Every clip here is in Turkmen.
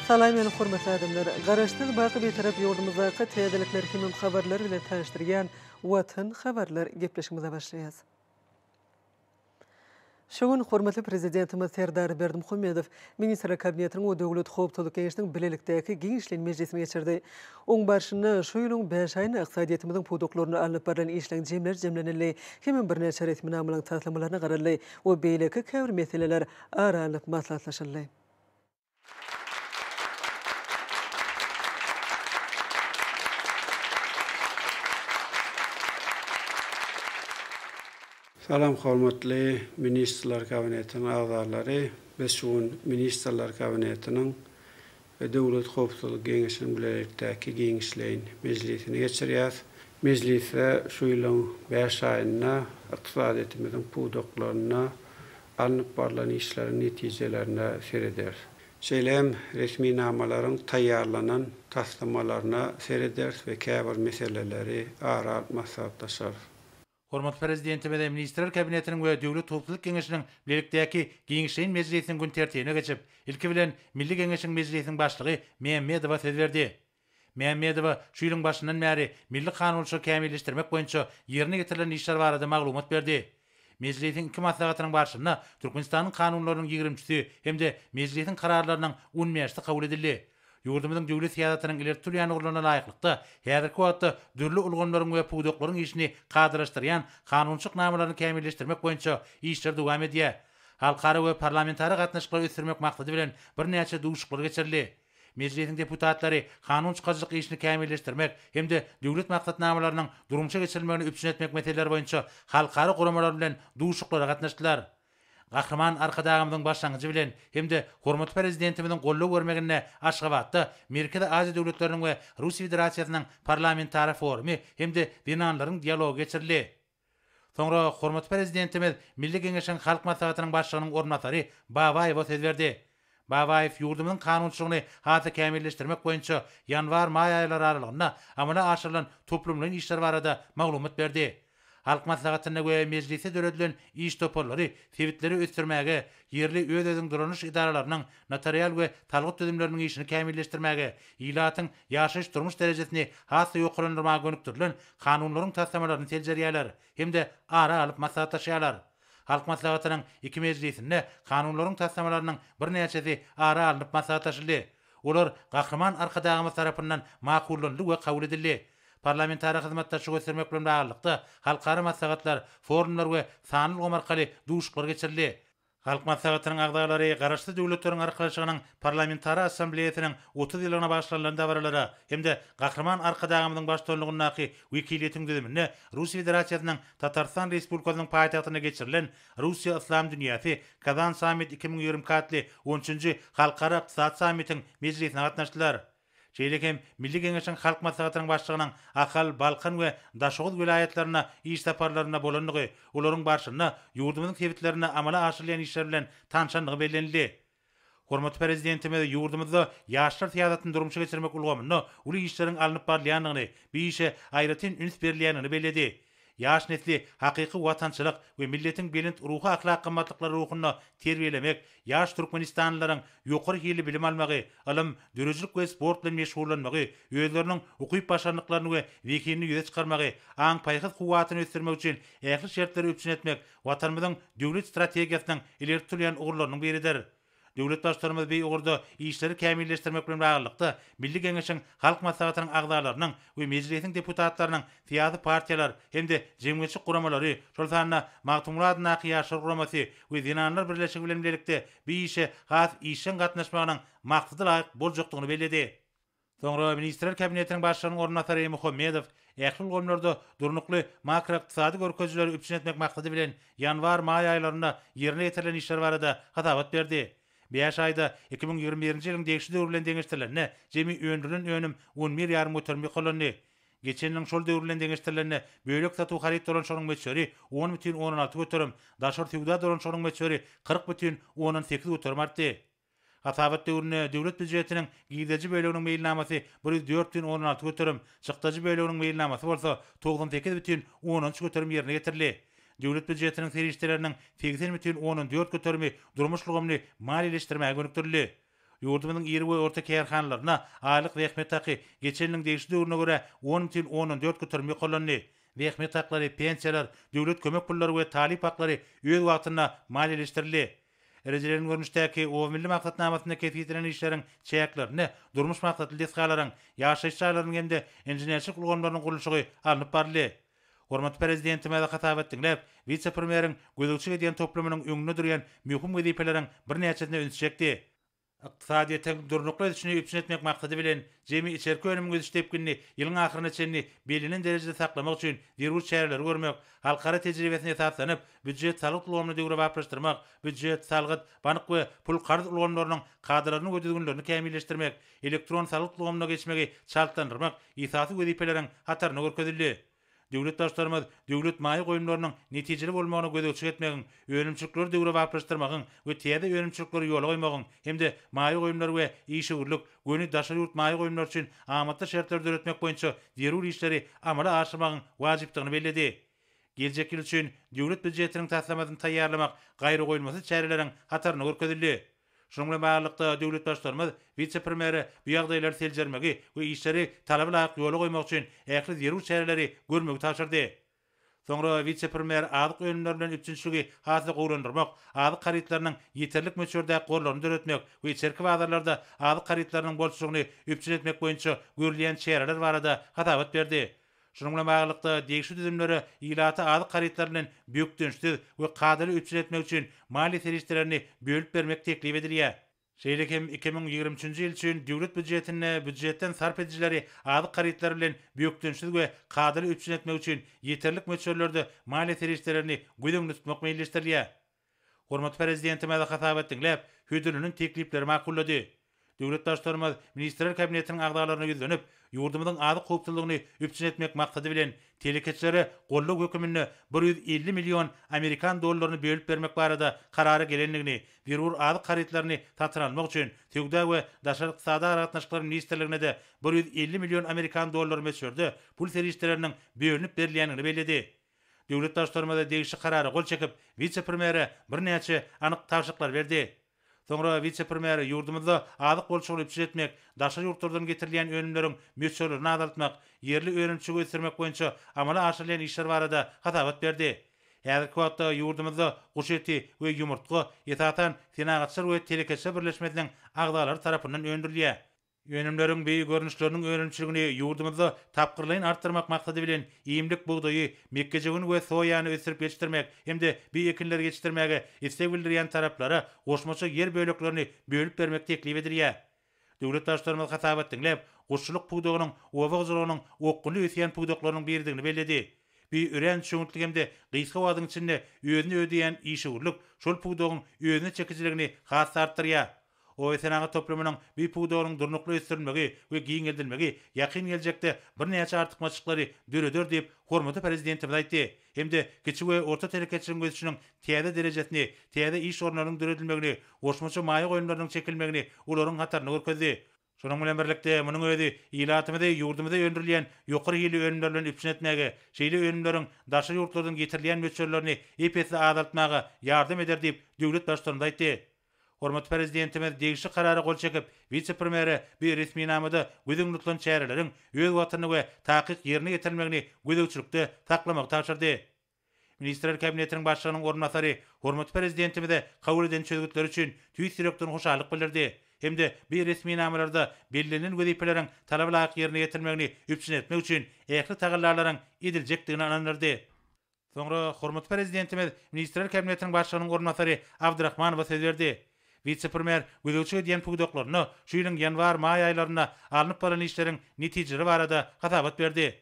Salam meni hormatly adamlar. Garaşdyk baky betarap ýurdumyzdaky täzelikler hemem habarlar bilen tanışdyrýan Watan habarlar gepleşigimize başlaýas. Şoň hormatly prezidentimiz Serdar Berdimuhammedow Ministrler Kabinetiniň we Döwlet Howpçylyk Kenişiniň bilelikdäki giňişlen mejlisine geçirdi. Oň barşyny şu ýylyň 5 aýyny ykdysadyýetimiziň pudoklaryny alyp baran işleň jemlenildi. Hemem bir neçe resmi amalaryň taslamalarına garaly we beýleki käbir meseleler aralyp maslahatlaşyldy. Salam hormatly Ministrler Kabinetiniň agzalary, biz şuň Ministrler Kabinetiniň we Döwlet Howpçylyk Kenişiniň bilelikdäki giňişleýin mejlisine geçirýäs. Mejlise şu ýylyň 5 aýyna ykdysadyýetimiziň pudoklaryna alınıp barlan işleriň netijelerine sereder. Şeýlem resmi namalaryň taýýarlanan taslamalaryna sereder we käbir meseleleri aralyp maslahatlaşar. Hormat prezidentimiz Ministrler Kabinetiniň we Döwlet Howpçylyk Kenişiniň bilelikdäki giňişleýin mejlisiniň gün tertibine geçip, ilki bilen Milli Kenişiň mejlisiniň başlygy Mehmedowa söz berdi. Mehmedowa şu ýylyň başyndan bäri milli kanunçylygy kämilleşdirmek boýunça ýerine getirilen işler barada maglumat berdi. Mejlisiň iki maslahatynyň başyna Türkmenistanyň kanunlarynyň 20-si hemde mejlisiň kararlarynyň 10 märsi kabul edildi. Ýurdumyzyň döwlet siýasatynyň ileri sürýän uglanyna laýyklykda häzirki wagtda dürli ulgamlaryň we pudoklaryň işini gadyraşdyrýan kanunçylyk namalaryny kämilleşdirmek boýunça işler dowam edýär. Halkara we parlamentary gatnaşyklary ösürmek maksady bilen bir näçe duşuklar geçirildi. Mejlisiň deputatlary kanunçylyk işini kämilleşdirmek hemde döwlet maksatnamalarynyň durumça geçirilmegini öpçün etmek meseleleri boýunça halkara guramalar bilen duşuklara gatnaşdylar. Gahryman arkadagymyň başlangyjy bilen hemde hormatly prezidentimiziň gollap görmegine Aşgabatda Merkezi Aziýa döwletleriniň we Russiýa Federasiýasynyň parlamentary forumy hemde dinanlaryň dialogy geçirildi. Soňra hormatly prezidentimiz Milli Kenişiň halk maslahatynyň başlygynyň ornatary Babaýewa söz berdi. Babaýew ýurdumyzyň kanunçylygyny hata kämilleşdirmek boýunça ýanwar-maý aýlary aralygyna amala aşyrylan toplumlaryň işleri barada maglumat berdi. Halk maslahatyna we mejlise döredilen iş toparlary, sebitleri ösdürmäge, yerli öz-özüň durunuş idaralarynyň notarial we talgyt düzümleriniň işini kämilleşdirmäge, ilatyň ýaşaş durmuş derejesini hasy ýokurlandyrmaga gönükdirilen kanunlaryň taslamalaryny seljerýärler, hemde ara alyp maslahatlaşýarlar. Halk maslahatynyň iki mejlisinde kanunlaryň taslamalarynyň bir näçesi ara alyp maslahatlaşyldy. Olar gahryman arkadagymyz tarapyndan makullandy we kabul edildi. Parlamentary hyzmatdaşlyk göstermek bilen baglykda halkara maslahatlar, forumlar we sanly gomarkaly duşuklar geçirildi. Halk maslahatynyň agdalary garaşdy döwletleriň arkalaşygynyň parlamentary assambleýasynyň 30 ýylyna başlanýan dawarlara hemde gahryman arkadagymyzyň başçylygynyňky wekiliýetiň düzümine Russiýa Federasiýasynyň Tatarstan Respublikasynyň paýtagtyna geçirilen Russiýa Islam Dünýäsi Kazan Summit 2024 13-nji halkara ykdysat sammitiň mejlisine gatnaşdylar. Şeýlekem Milli Kenişiň halk maslahatynyň başlygynyň Akal, Balkan we Daşoğuz vilayetlerine iş saparlaryna bolanlygy, olaryň barşyna ýurdumyzyň sebitlerini amala aşyrýan işler bilen tanşanlygy bellenildi. Hormatly prezidentimiz ýurdumyzda ýaşlar siýasatyny durumça geçirmek ulgamyny, uly işleriň alınıp barlýanyny, bir işe aýratyn üns berilýäni belledi. Yaş nesli hakyky watançylyk we milletiň belint ruhy ahlak gymmatlyklary ruhyny terbiýelemek, yaş türkmenistanlylaryň ýokary hili bilim almagy, ilm, dürüjlik we sport bilen meşgullanmagy, özleriniň ukyp başarnyklaryny we wekilini ýüze çykarmagy, aň paýhys kuwatyny ösdürmek üçin ähli şertleri öpçün etmek watanymyzyň döwlet strategiýasynyň ileri sürýän ugurlarynyň biridir. Döwlet başlarymyz beý ugurda işleri kämilleşdirmek bilen baglykda Milli Kenişiň halk maslahatynyň agdalarynyň we mejlisiň deputatlarynyň siýasy partiýalar hemde jemgyýetçilik guramalary, şol sanna Magtumrad Nakyýaşyr guramasy we dinanlar birleşigi bilen birlikde bir işe has işin gatnaşmagynyň maksady laýyk boljakdygyny belledi. Soňra Ministrler Kabinetiniň başlygynyň ornatary Mehmedow ähli gomlarda durnukly makroiqtisady görkezleri öpçün etmek maksady bilen ýanwar-maý aýlaryna ýerine getirilen işler barada hatabat berdi. 5 aýda 2021-nji ýylyň degişli döwür bilen deňişdirilenine jemi öndürilen önüm 11,5 motormy kolony. Geçenliň şol döwür bilen deňişdirilenine bölek satu harit bolan şonuň meçheri 10,16 götürüm, daşar tüwda bolan şonuň meçheri 40,18 götürüm artdy. Hatabat döwrüne döwlet büdjetiniň gideji böleginiň meýilnamasy 104,16 götürüm, çykdaji böleginiň meýilnamasy bolsa 98,13 götürüm ýerine getirildi. Döwlet büdjetiniň serişleriniň 80,14 götürmi durmuş lugumny maliýeleşdirmäge gönükdirildi. Yurdumyzyň iri we orta kärhanlaryna aylyk rehmet haky geçen ýylyň degişli döwrüne görä 10,14 götürmek bolany. Rehmet haklary, pensiýalar, döwlet kömek pullary we talip haklary öz wagtyna maliýeleşdirildi. Erejelerin görnüşdäki o milli maksatnamasyna kepitiren işleriň çäklerini durmuş maksatly desgalaryň ýaşaýyş çaýlarynyň hemde injenerçilik ulgamlarynyň gurulşygy alınıp barly. Hormat prezidenti mäde hatap etdiňler, vice-premieriň gözükçi edýän toplamynyň öňünde durýan möhüm wezipeleriň bir näçesine ünsçekdi. Iqtisadiýetden durnukly edişini üpsün etmek maksady bilen jemi içerki önüm gözüşdepkinni ýylyň ahyryna çenni belinen derejede saklamak üçin zerur çäreler görmek, halkara tejribesine esaslanıp büdjet salyk ulgamyny döwre baprışdyrmak, büdjet, salgyt, banyk we pul garz ulgamlarynyň kadralaryny ödedigünlerini kämilleşdirmek, elektron salyk ulgamyna geçmegi çaltandyrmak ýysasy wezipeleriň hataryna görkezildi. Döwlet başlarymyz döwlet maýy goýumlarynyň netijeli bolmagyna gözükçi etmegiň, öňümçilikleri döwre baprışdyrmagyň we täze öňümçilikleri ýola goýmagyň hemde maýy goýumlar we işgürlük, göni daşary ýurt maýy goýumlar üçin amatda şertler döretmek boýunça zerur işleri amala aşymagyň wajypdygyny bellädi. Geljek ýyl üçin döwlet büdjetiniň taslamasyny taýýarlamak gaýry goýulmasy çäreleriň hataryna görkezildi. Şonuň bilen baglykda döwlet başlarymyz vice-premieri bu ýagdaýlar seljermegi we işleri talaby laýyk ýola goýmak üçin ähli zerur çäreleri görmegi taşyrdy. Soňra vice-premier adyk öňümler bilen üçinçiligi hasy gowrandyrmak, adyk garytlarynyň ýeterlik möçberde gorlaryny döretmek we içerki bazarlarda adyk garytlarynyň bolşugyny üpçün etmek boýunça görülýän çäreler barada hatabat berdi. Şonuň bilen baglykda degişli düzümleri ýylaty adyk garytlar bilen büyükdünçsiz we kadary üpçün etmek üçin mali serişlerini bölüp bermek teklip edilýär. Şeýle hem 2023-nji ýyl üçin döwlet büdjetden sarp edijileri adyk garytlar bilen büyükdünçsiz we kadary üpçün etmek üçin ýeterlik möçberlerde mali serişlerini güdümde tutmak meýilleşdirilýär. Hormat prezidenti mäde hatap etdiňler, hödürlüniň teklipleri makullady. Döwlet başlarymyz ministrler kabinetiniň agdalaryna ýüzlenip, ýurdumyzyň adyk howpsuzlygyny üpçün etmek maksady bilen telekeçlere golluk hökümine 150 milyon Amerikan dollaryny bölüp bermek barada karara gelenligini, zerur adyk garytlaryny tatyralmak üçin Tögda we Daşary ykdysady aratnaşyklary ministrligine de 150 milyon Amerikan dollary meçberde pul serişleriniň bölünip berilýänini bellädi. Döwlet başlarymyz degişli karara gol çekip, vice-premieri bir näçe anyk taşyklar berdi. Soňra vice-premier ýurdumyzda adyk bolşugy üpçün etmek, daşary ýurtlardan getirilýän önümleriň möçberlerini azaltmak, ýerli öňümçilik ösdürmek boýunça amala aşyrylýan işler barada hatabat berdi. Häzirki wagtda ýurdumyzda guş eti we ýumurtga ýetatan senagatçylar we telekeçler birleşmesiniň agdalary tarapyndan öndürilýär. Önümleriň beýi görnüşleriniň öňümçiligini ýurdumyzda tapgyrlaýyn artdyrmak maksady bilen iýimlik bugdaýy, mekkejegini we soýany ösürip geçirmek hemde bir ekinler geçirmege istek bildirýän taraplara goşmaça ýer böleklerini bölüp bermek teklip edilýär. Döwlet başlarymyz hatap etdiňler, goşçuluk bugdagynyň owagyjylygynyň okguly ösýän bugdaklarynyň birdigini bellädi. Bir ören şoňutlyk hemde gysga wagtyň içinde özüni ödeýän işgürlük şol bugdagyň özüne çekijiligini has artdyrýar. O senagat toplamynyň bir pugdagynyň durnukly ösdürülmegi we giňeldilmegi ýakyn geljekde bir näçe artyk maçyklary döredir diýip hormaty prezidentimiz aýtdy. Hemde kiçik we orta telekeçleriň göçüşiniň täze derejesini, täze iş ornlarynyň döredilmegini, goşmaça maýy goýumlarynyň çekilmegini olaryň hataryna görkezdi. Şonuň bilen birlikde munyň özi ýylatymyzda ýurdumyzda öndürilýän ýokary ýyly önümler bilen üpçün etmege, şeýle önümleriň daşary ýurtlardan getirilýän möçberlerini epesli azaltmaga ýardym eder diýip döwlet başlarymyz aýtdy. Hormat prezidentimiz degişli karara gol çekip, vice-premieri bir resmi namada güdümde tutulan çäreleriň öz watyny we takyk ýerine getirilmegini güdükçilikde taklamak taşyrdy. Ministrler kabinetiniň başlygynyň ornatary hormat prezidentimize kabul eden çözgütler üçin tüýs direktorun hoşallyk bildirdi. Hemde bir resmi namalarda belirlenen wezipeleriň talaby laýyk ýerine getirilmegini üpçün etmek üçin ähli tagyllalaryň ediljekdigini anandyrdy. Soňra hormat prezidentimiz ministrler kabinetiniň başlygynyň ornatary Abdurrahmanowa söz berdi. Vice-premier gözükçi edýän pugdaklaryny şu ýylyň ýanwar maý aýlaryna alınıp baran işleriň netijeleri barada hatabat berdi.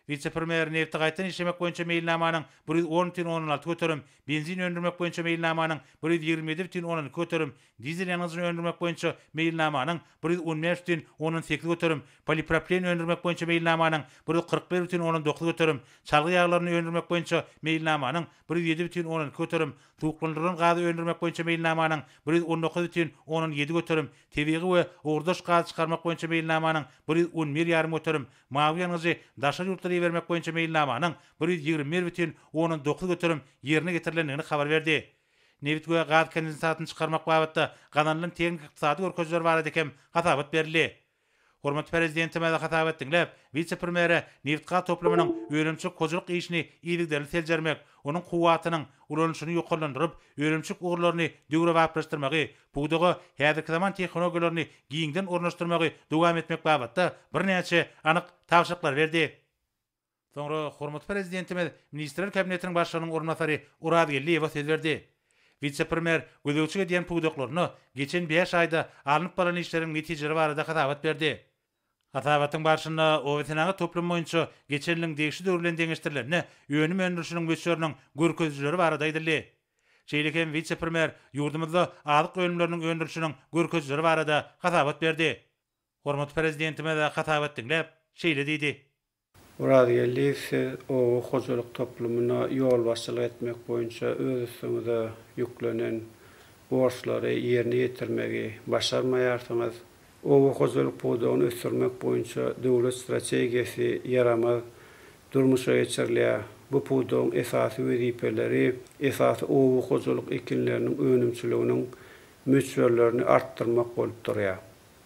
Vice-premier nefti gaýtan işlemek boýunça meýilnamanyň 110,16 götürüm, benzin öndürmek boýunça meýilnamanyň 127,12 götürüm, dizel ýanyjyny öndürmek boýunça meýilnamanyň 115,18 götürüm, polipropilen öndürmek boýunça meýilnamanyň 141,19 götürüm, çalgy ýaglaryny öndürmek boýunça meýilnamanyň 107,12 götürüm, tuğuklandyrylan gazy öndürmek boýunça meýilnamanyň 119,17 götürüm, tebigi we ugurdaş gazy çykarmak boýunça meýilnamanyň 111,5 götürüm, mawy ýanyjy daşary ýurtlara vermek boýunça meýilnamanyň 121,19 götürüm ýerine getirilendigini habar berdi. neft we gaz kondensatını çıkarmak babatda gananlyň teknik ykdysady görkezler bar edekem hatabat berildi. Hormat prezidentime de hatabat dinlep, vice-premiere neftga toplamynyň öýlemçik kozuluk işini iýdigderli seljermek, onuň kuwatynyň ulanşyny ýokarlandyryp, öýlemçik ugurlaryny döwre waplaşdyrmagy, buýdagy häzirki zaman tehnologiýalaryny giňden ornaşdyrmagy dowam etmek babatda birnäçe anyk tawşyklar berdi. Soňra hormat prezidentime Ministrler Kabinetiniň başlygynyň ornatary Urad Gelliýew söz berdi. Vice-premier gözökçüge diýen puýdaklaryny geçen 5 aýda alınıp baran işleriň netijeleri barada hatabat berdi. Hatabatyň başyna o wetinagy toplum boýunça geçenliň degişi döwrülen deňeşdirilerini öňüm öndürüşiniň göçöriniň görkezleri barada aýdyldy. Şeýlekem vice-premier ýurdumyzda alyk öňümleriniň öndürüşiniň görkezleri barada hatabat berdi. Hormat prezidentime de hatabat dinlep şeýle diýdi. Urad Gelliýew o hojuluk toplumuna ýol başçylyk etmek boýunça öz üstüňize ýüklenen borçlary ýerine ýetirmegi başarmaýarsyňyz. O hojuluk pudugyny ösürmek boýunça döwlet strategiýasy yaramaz durmuşa geçirilýär. Bu pudugyň esasy wezipeleri, esasy o hojuluk ekinleriniň önümçiliginiň müçberlerini artdyrmak bolup durýar.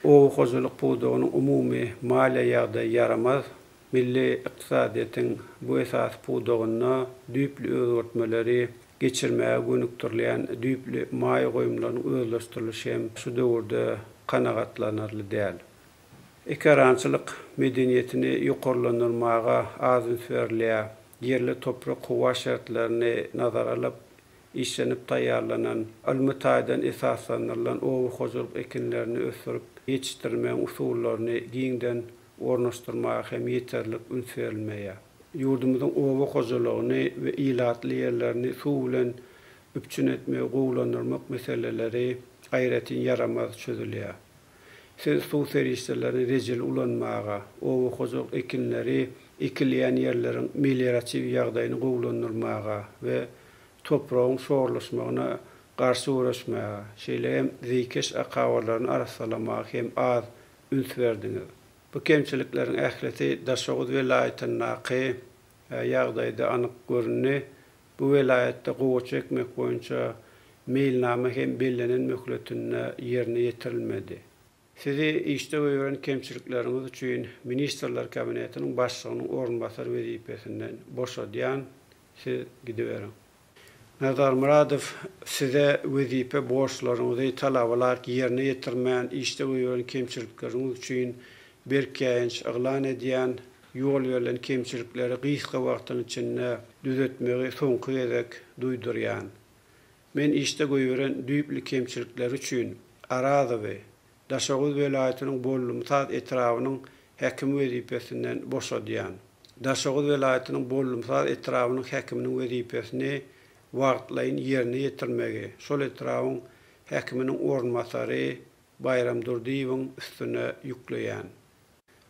O hojuluk pudugynyň umumy maliýe ýagdaýy yaramaz. Milli iqtisadiýetin bu esas pudugyna düýpli özgertmeleri geçirmäge gönükdirilýän düýpli maýa goýumlarynyň özleşdirilişi hem şu döwürde kanagatlanarly däl. Ekarançylyk medeniýetini ýokarlandyrmaga azyn berilýär. Yerli toprak howa şertlerini nazara alyp işlenip taýýarlanan almytaýdan esaslandyrylan o hojuluk ekinlerini ösürip ýetişdirme usullaryny giňden ornaşdyrmaga hem ýeterlik üns berilmeýär. Ýurdumyzyň owa hojulugyny we ilatly ýerlerini suw bilen üpçün etmegi gowlandyrmak meseleleri gaýretyn yaramaz çözülýär. Siz suw serişlerini rejil ulanmaga, owa hojuluk ekinleri ekilýän ýerleriň meliorasiýa ýagdaýyny gowlandyrmaga we topragyň şorlaşmagyna garşy uğraşmaga, şeýle hem zikeş akawalaryny arasylamaga hem az üns berdiňiz. Bu kemçilikleriň ähleti Daşoğuz welaýatynyňky ýagdaýda anyk görünýär. Bu welaýatda gowy çekmek boýunça meýilname hem bellenen möhletine ýerine ýetirilmedi. Sizi işde gören kemçilikleriniz üçin Ministrler Kabinetiniň başlygynyň ornbasary wezipesinden boşadýan siz gidiberin. Nazar Muradow size wezipe borçlaryňyzy talabalar ýerine ýetirmän işde gören kemçilikleriniz üçin berkäýinç yglan edýän ýol berilen kemçilikleri gysga wagtyň içinde düzeltmegi soňky gezek duýdurýan. Men işde göýüren düýpli kemçilikler üçin Araza we Daşoğuz welaýatynyň bollumsat etrawynyň häkim wezipesinden boşadýan. Daşoğuz welaýatynyň bollumsat etrawynyň häkiminiň wezipesini wagtlaýyn ýerine ýetirmegi, şol etrawyň häkiminiň ornbasary Bayram Durdiýewiň üstüne ýükleýän.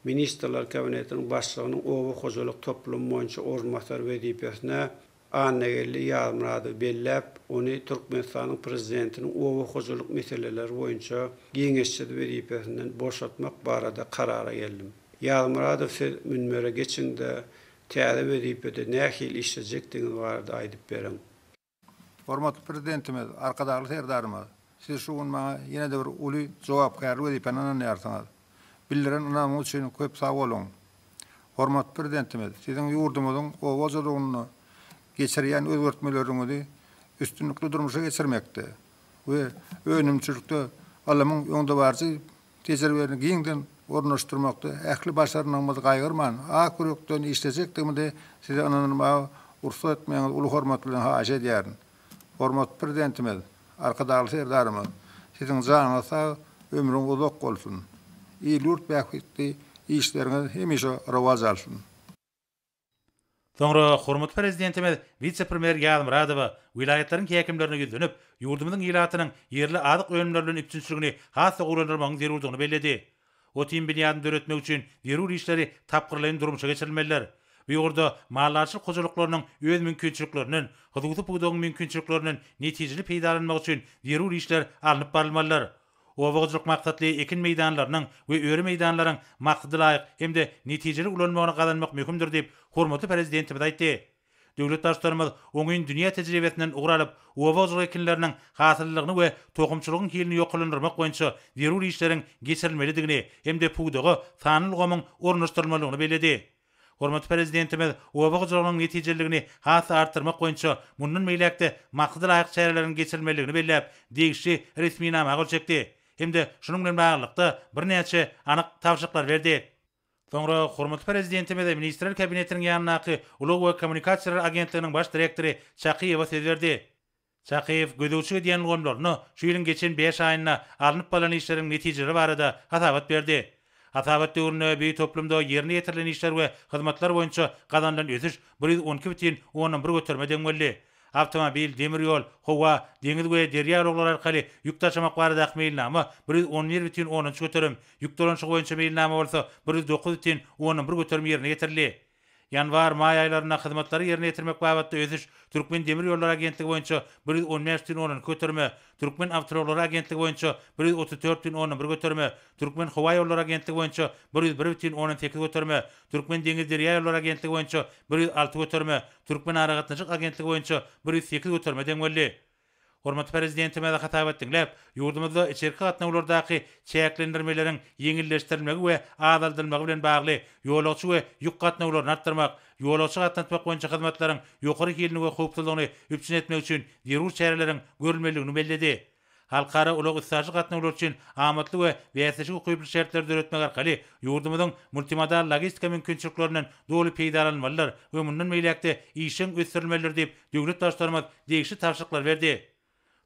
Ministrler Kabinetiniň başlygynyň owa hojuluk toplum boýunça ornbasary wezipesine Annegelli Ýalmuradow bellep, ony Türkmenistanyň prezidentiniň owa hojuluk meseleleri boýunça giňeşçi wezipesinden boşatmak barada karara geldim. Ýalmuradow siz münbere geçinde täze wezipede nähil işlejekdiňiz barada aýdyp beriň. Hormatly prezidentimiz, arkadaşlar serdarymyz, siz şu gün maňa ýene-de bir uly jogapkärlik wezipeni ananýarsyňyz. Bildiren anam üçin köp sag bolun. Hormatly prezidentimiz, siziň ýurdumyzyň owa hojulugyny geçirýän özgertmeleriňizi üstünlikli durmuşa geçirmekde we önümçilikde alamyň ýoňda barjy tejribelerini giňden ornaşdyrmakda ähli başarynymyz gaýgyrman, akurykdan işlejekdigimde size ananma ursat etmeýän uly hormat bilen haýa edýärin. Hormatly prezidentimiz, arkadaşlar serdarymyz, siziň janyňyz sag, ömrüň uzak bolsun. Ýurt bähitli işleriňiz hemişe rawaz alsyn. Soňra hormat prezidentimiz vice-premier Ýalmuradow wilaýatlaryň häkimlerine ýüzlenip, ýurdumyzyň ýylatynyň ýerli adyk öňümlerden üpçünçiligini hasy gowlandyrmagyň zerurdygyny belledi. O tim binýany döretmek üçin zerur işleri tapgyrlaýyn durmuşa geçirilmeliler. Bu ýurda mallarçylyk hojuluklarynyň öz mümkinçilikleriniň, hududy pudugyň mümkinçilikleriniň netijeli peýdalanmagy üçin zerur işler alınıp barylmalylar. Owagajylyk maksatly ekin meýdanlarynyň we öre meýdanlaryň maksadyna laýyk hem-de netijeli ulanmagyna gazanmak möhümdir diýip hormatly prezidentimiz aýtdy. döwlet başlarymyz oňyn dünýä tejribesinden ugralyp, owa ekinleriniň hasyllygyny we tokumçylygyň hilini ýoklandyrmak boýunça zerur işleriň geçirilmelidigini hem de puwdagy sanyl gomyň ornaşdyrylmalygyny beledi. Hormat prezidentimiz owa netijeligini hasa artdyrmak boýunça mundan meýlekde maksady laýyk çärelerin geçirilmeligini belläp, degişli resmi nama çekdi. Hem de şunun bilen baglykda bir näçe anyk tawşyklar berdi. Soňra hormat prezidentimiz de Ministrler Kabinetiniň ýanynaky Ulag we Kommunikasiýalar Agentliginiň baş direktori Çakyýewa söz berdi. Çakyýew gödäwçi diýen gomlaryny şu ýylyň geçen 5 aýyna alınıp balan işleriň netijeleri barada hasabat berdi. Hasabat döwründe bir toplumda ýerine ýetirilen işler we hyzmatlar boýunça gazanlan ösüş 112,10 götürmeden boldy. Avtomobil, demir ýol, howa, deňiz we derýa ýolları arkaly ýük taşymak barada meýilnama 111,10 götürüm, ýük dolanşygy boýunça meýilnama bolsa 109,11 götürüm ýerine ýetirildi. Yanvar may aýlaryna hyzmatlary ýerine ýetirmek babatda ösüş Türkmen Demir Ýolları Agentligi boýunça 115,10 götürme, Türkmen Awtoýolları Agentligi boýunça 134,11 götürme, Türkmen Howa Ýolları Agentligi boýunça 101,18 götürme, Türkmen Deňiz Derýa Ýolları Agentligi boýunça 106 götürme, Türkmen Aragatnaçyk Agentligi boýunça 108 götürme deň boldy. Hormat prezidentime de hatabat dinläp, ýurdumyzda içerki gatnawlardaky çäklendirmeleriň ýeňilleşdirilmegi we azaldylmagy bilen bagly ýolagçy we ýük gatnawlaryny artdyrmak, ýolagçy gatnatmak boýunça hyzmatlaryň ýokary hilini we howpsuzlygyny üpçün etmek üçin zerur çäreleriň görülmeligini belledi. Halkara ulag üssajy gatnawlar üçin amatly we wäsişi hukuky şertler döretmek arkaly ýurdumyzyň multimodal logistika mümkinçiliklerinden doly peýdalanmalar we mundan meýlekde işin ösürilmeler diýip döwlet başlarymyz degişli tawşyklar berdi.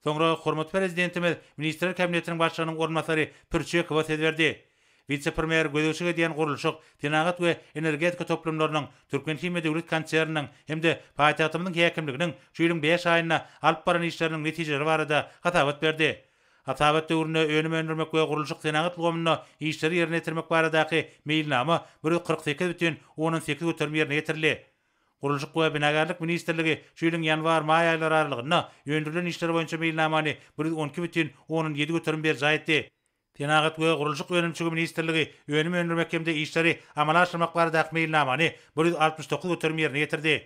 Soňra hormat prezidentimiz Ministrler Kabinetiniň başlygynyň ornmasary Pürçekowa söz berdi. Vice-premier gödäwçiге diýen gurulşyk, tenagat we energetika toplumlarynyň Türkmen Hime döwlet konserniň hem de paýtagtymyň häkimliginiň şu ýylyň 5 aýyna alyp baran işleriniň netijeleri barada hatabat berdi. Hatabat döwründe önüm öndürmek we gurulşyk tenagat gomuna işleri ýerine ýetirmek baradaky meýilnama 148,18 götürme ýerine ýetirildi. Gurulşyk we Binagarlyk Ministrligi şu ýylyň ýanwar may aýlary aralygynda öndürilen işler boýunça meýilnamany 112,17 götürüm berdi aýtdy. Tenagat we gurulşyk önümçiligi Ministrligi önüm öndürmek hemde işleri amala aşyrmak baradaky meýilnamany 169 götürüm ýerine ýetirdi.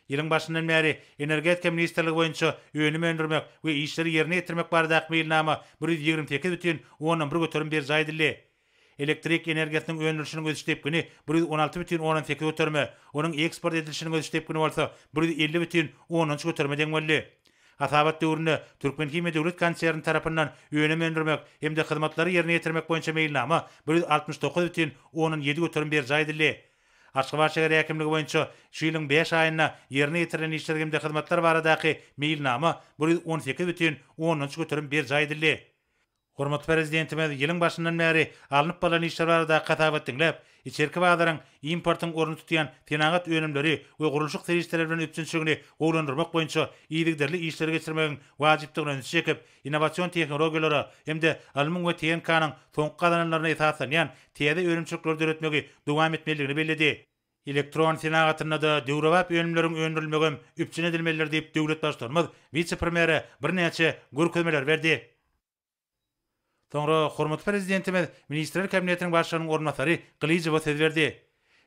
Ýylyň başyndan bäri Energetika Ministrligi boýunça önüm öndürmek we işleri ýerine ýetirmek baradaky meýilnama 128,11 götürüm berdi aýdyldy. Elektrik energiýasynyň öňdürüşiniň öz tepkini 116,18 götürme, onuň eksport edilişiniň öz tepkini bolsa 150,10 götürme deň boldy. Hasabat döwründe Türkmen Hime döwlet konserni tarapyndan önüm öndürmek hem de hyzmatlary ýerine ýetirmek boýunça meýilnama 169,17 götürüm berdi aýdyldy. Aşgabat şäher häkimligi boýunça şu ýylyň 5 aýyna ýerine ýetirilen işler hem de hyzmatlar baradaky meýilnama 118,10 götürüm berdi aýdyldy. Hormat prezidentimiz ýylyň başyndan bäri alınıp balan işler barada hatabat dinläp, içerki bazarın importyň orny tutýan tenagat önümleri we gurulşyk serişleri bilen üpçünçligini gowlandyrmak boýunça ýygyderli işler geçirmegiň wajypdygyny çekip, innovasiýon tehnologiýalary hem de alymyň we TNK-nyň soňky kazananlaryna esaslanýan täze önümçilikler döretmegi dowam etmeligini belledi. Elektron senagatyna da döwrewap önümleriň öndürilmegi üpçün edilmeliler diýip döwlet başlarymyz vice-premieri bir näçe görkezmeler berdi. Soňra hormat prezidentimiz Ministrler Kabinetiniň başlygynyň ornmasary Glyjewa söz berdi.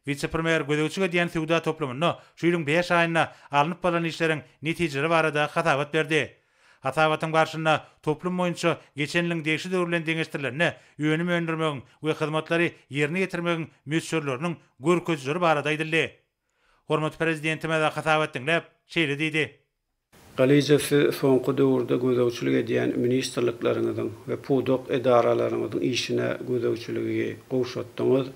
Vice-premier gödäwçiге diýen sowda toplumyny şu ýylyň 5 aýyna alınıp balan işleriň netijeleri barada hatabat berdi. Hatabatyň barşynda toplum boýunça geçen ýylyň degişli döwürlen deňeşdirlerini önüm öndürmegiň we hyzmatlary ýerine ýetirmegiň möçürleriniň görkezleri barada aýdyldy. Hormat prezidentimiz hatabat dinläp şeýle diýdi. Galijefi soňky döwürde gödäwçilik edýän ministrlikleriňiň we puwdok edaralarynyň işine gödäwçiligi gowşatdyňyz,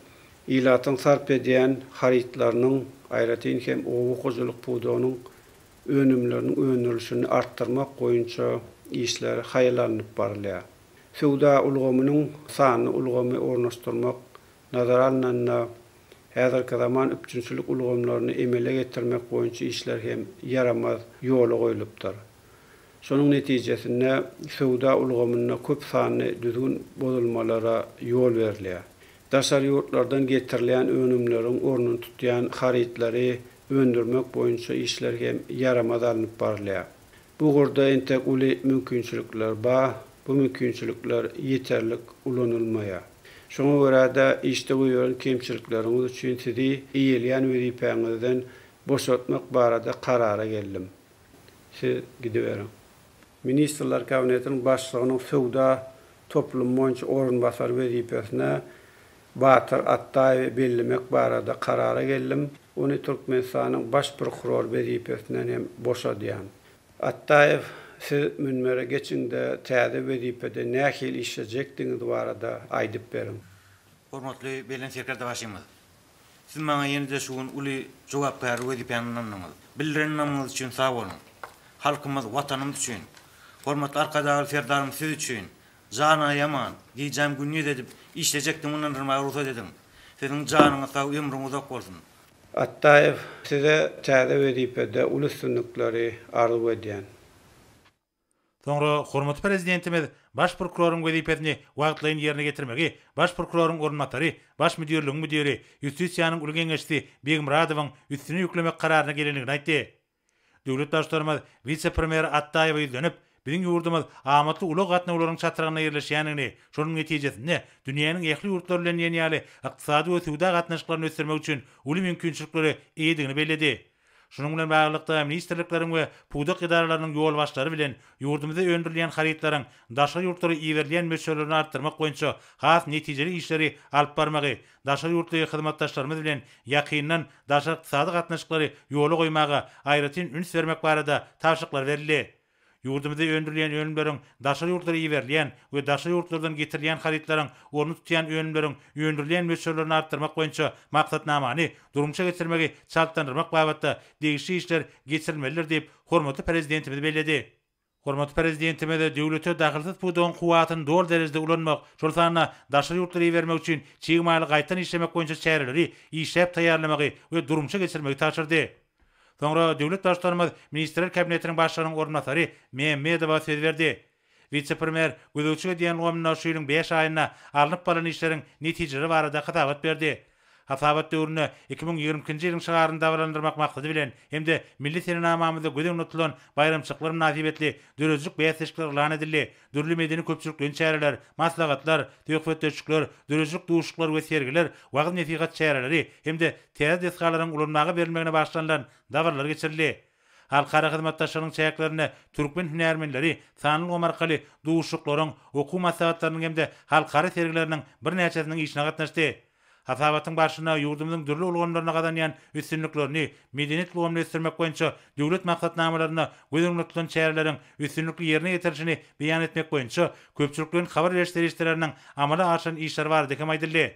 ilatyň sarp edýän haritlarynyň aýratyn hem owakyjylyk puwdogynyň önümleriniň öňdürüşini artdyrmak boýunça işler haýarlanyp barylýar. Sowda ulgamynyň sany ulgamy ornaşdyrmak nazara alynanda häzirki zaman üpçünçilik ulgamlaryny emele getirmek boýunça işler hem yaramaz ýola goýulypdyr. Şonuň netijesinde sowda ulgamyna köp sany düzgün bozulmalara ýol berilýär. Daşar ýurtlardan getirilen önümleriň ornuny tutýan haritlary öndürmek boýunça işler hem yaramaz alınıp barylýar. Bu gorda entek uly mümkinçilikler bar, bu mümkinçilikler ýeterlik ulanylmaýar. Şoňa görä de işte goýulan kemçilikleriniz üçin sizi iýilýän wezipeňizden boşaltmak barada karara geldim. Siz gidiverin. Ministrlar Kabinetinin başlığının Sowda toplum boyunca orunbasar wezipesine Batır Attayew bellemek barada karara geldim. Onu Türkmenistan'ın baş prokuror wezipesinden hem boşadýan. Attayew, siz münbere geçinde täze wezipede nähil işlejekdiňiz barada aýdyp berin. Hormatly Belen Serkerde başymy. Siz maňa ýene-de şuň uly jogapkar wezipeniňiz. Bildirenimiz üçin sag bolun. Halkymyz, watanymyz üçin. Hormatly arkadaşlar, serdarym siz üçin. Jana yaman, giýjäm günni edip işlejekdim mundan rıma ruhsat edim. Sizin janyňyz sag, ömrüňiz uzak bolsun. Attayew size täze wezipede uly üstünlikleri arzu edýän. Soňra hormatly prezidentimiz baş prokuroryň wezipesini wagtlaýyn ýerine getirmegi, baş prokuroryň ornatary, baş müdürlüğiň müdiri, Ýustissiýanyň uly geňeşçisi Begimradowyň üstüne ýüklemek kararyna gelenligini aýtdy. Döwlet başlarymyz vice-premier Attayew ýüzlenip, biziň ýurdumyz amatly uly gatnawlaryň çatragyna ýerleşýänini, şonuň netijesinde dünýäniň ähli ýurtlary bilen ýeni-ýaly ykdysady we suwda gatnaşyklaryny ösdürmek üçin uly mümkinçilikleri eýdigini bellädi. Şunun bilen baglanykda ministrlikleriň we pudak idaralarynyň ýol başlary bilen ýurdumyzda öndürilýän harytlaryň daşa ýurtlary iýerilýän meselelerini artdyrmak boýunça has netijeli işleri alyp barmagy, daşa ýurtly hyzmatdaşlarymyz bilen ýakyndan daşa ykdysady gatnaşyklary ýola goýmaga aýratyn üns bermek barada tawşyklar berildi. Ýurdumyzda öndürilýän önümleriň daşa ýurtlary iýerilýän we daşa ýurtlardan getirilýän harytlaryň orny tutýan önümleriň öndürilýän meselelerini artdyrmak boýunça maksatnamany durumça getirmegi çaltandyrmak babatda degişli işler geçirilmelidir diýip hormatly prezidentimiz belledi. Hormatly prezidentimiz de döwlete dahilsiz pudoň kuwatyny dol derejede ulanmak, şol sana daşa ýurtlary bermek üçin çygymaly gaýtan işlemek boýunça çäreleri işlep taýýarlamagy we durumça geçirmegi taşyrdy. Soňra döwlet başlarymyz Ministrler Kabinetiniň başlygynyň ornatary Mehmedowa söz berdi. Vice-premier gözüçüge diýen gomnaşylyň 5 aýyna alınıp baran işleriň netijeleri barada hatabat berdi. Hasabat döwrüne 2022-nji ýylyň şaharynda dawrandyrmak maksady bilen hemde milli senamamyzda göze unutulan bayramçyklar münasibetli dörözlük beýatçyklar lan edildi. Dürli medeni köpçülikden çäreler, maslahatlar, töhfetçiler, dörözlük duşuklar we sergiler, wagt nesihat çäreleri hemde täze deskalaryň ulanmagy berilmegine başlanýan dawarlar geçirildi. Halkara hyzmatdaşlaryň çäklerini türkmen hünärmenleri sanly omarkaly duşuklaryň, okuw maslahatlarynyň hemde halkara sergileriniň bir näçesiniň işine gatnaşdy. Hasabatyň başyna ýurdumyzyň dürli ulgamlaryna gadanýan üstünliklerini medeniýet ulgamly ösdürmek boýunça döwlet maksatnamalaryna gözeňlekden çäreleriň üstünlikli ýerine ýetirişini beýan etmek boýunça köpçülikden habar berişleriniň amala aşan işler bar diýip aýdyldy.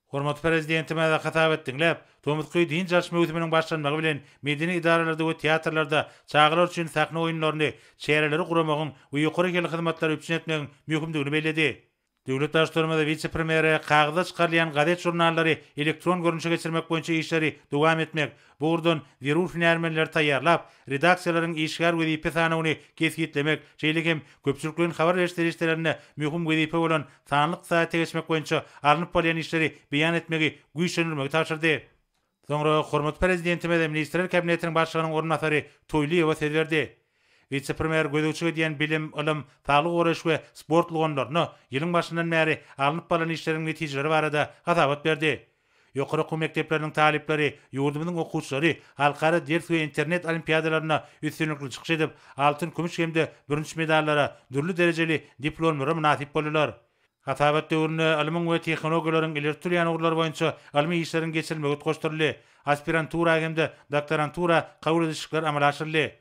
Hormatly prezidentimiz hatabat dinläp, Tomutky din jarşma öwrüminiň başlanmagy bilen medeni idaralarda we teatrlarda çağılar üçin sahna oýunlaryny, çäreleri guramagyň we ýokary gelen hyzmatlary üçin etmegiň möhümdigini belledi. Döwlet başlarymyz vice-premier kagda çykarylýan gadet jurnallary elektron görünüşe geçirmek boýunça işleri dowam etmek, burdan zerur hünärmenler taýýarlap, redaksiýalaryň işgär wezipe sanawyny kesgitlemek, şeýlegem köpçülikden habar berişlerine möhüm wezipe bolan sanlyk saate geçmek boýunça alınıp bolýan işleri beýan etmegi güýçlendirmegi taşyrdy. Soňra hormatly prezidentimiz Ministrler Kabinetiniň başlygynyň ornatary Toýlýewa söz berdi. Vice-premier gözüçüge diýen bilim, ilim, sağlyk goraş we sport ulgamlaryny ýylyň başyndan bäri alınıp bolan işleriň netijeleri barada hatabat berdi. Ýokary okuw mekdepleriniň talipleri, ýurdumyzyň okuwçylary halkara ders we internet olimpiadalaryna üstünlikli çykyş edip, altyn, kümüş hemde birinçi medallara, dürli derejeli diplomlara munasip bolýarlar. Hatabat döwrüne ilmiň we tehnologiýalaryň ileri sürýän ugurlary boýunça ilmi işleriň geçirilmegi goşduruldy. Aspirantura hemde doktorantura kabul edilişler amala aşyryldy.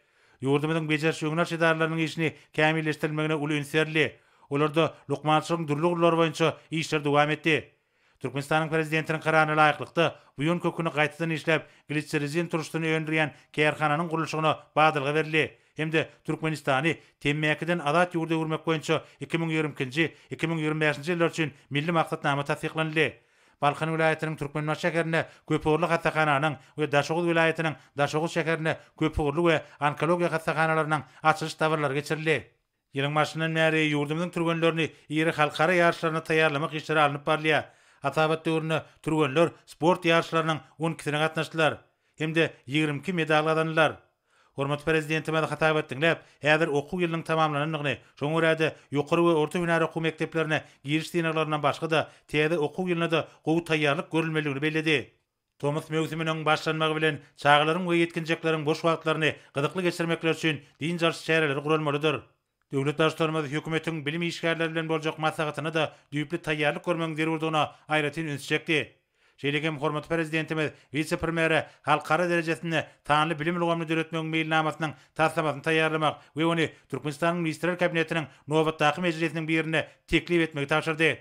Ýurdumyzyň bejerşi öňler şedarlarynyň işini kämilleşdirilmegine uly ünsärli. Olarda lukmançylygyň dürli ugurlary boýunça işler dowam etdi. Türkmenistanyň prezidentiniň kararyna laýyklykda bu ýön köküni gaýtadan işläp, glitserizin turuşdyny öndürýän kärhananyň gurulşygyna badylgy berildi. Hemde Türkmenistany temmäkiden azat ýurda gurmak boýunça 2022-nji 2025-nji ýyllar üçin milli maksatnama tasdiklandy. Balkan vilayatynyň Türkmenbaş şäherine Köpügürlü hastahananyň we Daşoğuz vilayatynyň Daşoğuz şäherine Köpügürlü we onkologiýa hastahanalarynyň açylyş dawarlary geçirildi. Ýylyň başyndan bäri ýurdumyzyň türgenlerini ýeri halkara ýarşlaryna taýýarlamak işleri alınıp barlýar. Hatabat döwrüne türgenler sport ýarşlarynyň 12-sine gatnaşdylar. Hemde 22 medal gadandylar. Hormatly prezidentimiz hatabat dinläp, häzir okuw ýylynyň tamamlanynyny, şoň görä ýokary we orta hünär okuw mekdeplerine giriş synaglarynyň başga da täze okuw ýylyna da gowy taýýarlyk görülmeligini belledi. Tomuz mevsiminin başlanmagy bilen çağlaryň we yetkinjeklerin boş wagtlaryny gyzykly geçirmekler üçin din jarşy çäreleri gurulmalydyr. Döwlet başçylarymyz hökümetiň bilim işgärleri bilen boljak maslahatyny da düýpli taýýarlyk görmegiň zerurdygyna aýratyn ünsçekdi. Şeýlegem hormatly prezidentimiz vice-premieri halkara derejesinde tanly bilim ilgamny döretmegiň meýilnamasynyň taslamasyny taýýarlamak we ony Türkmenistanyň ministrler kabinetiniň nowatdaky mejlisiniň birine teklip etmegi tapşyrdy.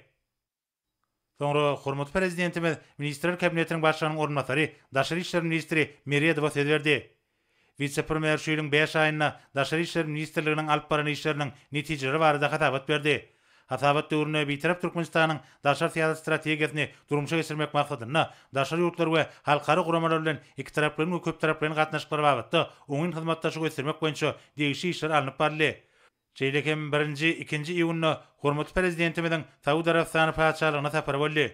Sonra hormatly prezidentimiz ministrler kabinetiniň başlygynyň ornatary Daşary işler ministri Meredowa söz berdi. Vice-premier şeýleň 5 aýyna Daşary işler ministrliginiň alyp baran işleriniň netijeleri barada hatabat berdi. Hatabat döwrüne bitirip Türkmenistanyň daşary siýasat strategiýasyny durmuşa geçirmek maksadyna daşary ýurtlar we halkara guramalar bilen iki taraplyň we köp taraplyň gatnaşyklary bagatda oňun hyzmatdaşyk göstermek boýunça degişli işler alınıp barly. Şeýlekem 1-2 iýunna hormatly prezidentimiziň Saudi Arabistany paçalygyna sapar boldy.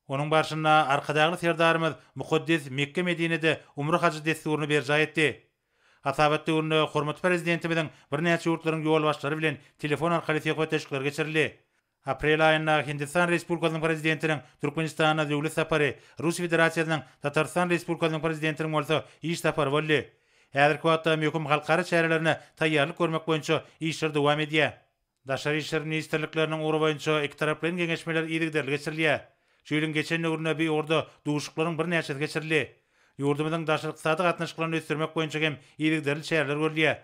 Onuň başynda arkadaky serdarymyz Muqaddes Mekke Medine'de umra hajy desturuny berja etdi. Hatabat döwründe hormatly prezidentimiziň bir näçe ýurtlaryň ýol başçylary bilen telefon arkaly söhbetleşikler geçirildi. Aprel aýynda Hindistan Respublikasynyň prezidentiniň Türkmenistana döwlet sapary, Rus Federasiýasynyň Tatarstan Respublikasynyň prezidentiniň bolsa iş sapary boldy. Häzirki wagtda möhüm halkara çärelerine taýýarlyk görmek boýunça işler dowam edýär. Daşary işler ministrlikleriniň uğru boýunça iki taraplyň geňeşmeler ýigderli geçirilýär. Şeýleň geçen öwrüne bir orda duşuklaryň bir näçesi geçirildi. Ýurdumyzyň daşary ykdysady gatnaşyklaryny ösdürmek boýunça hem ýigderli çäreler görülýär.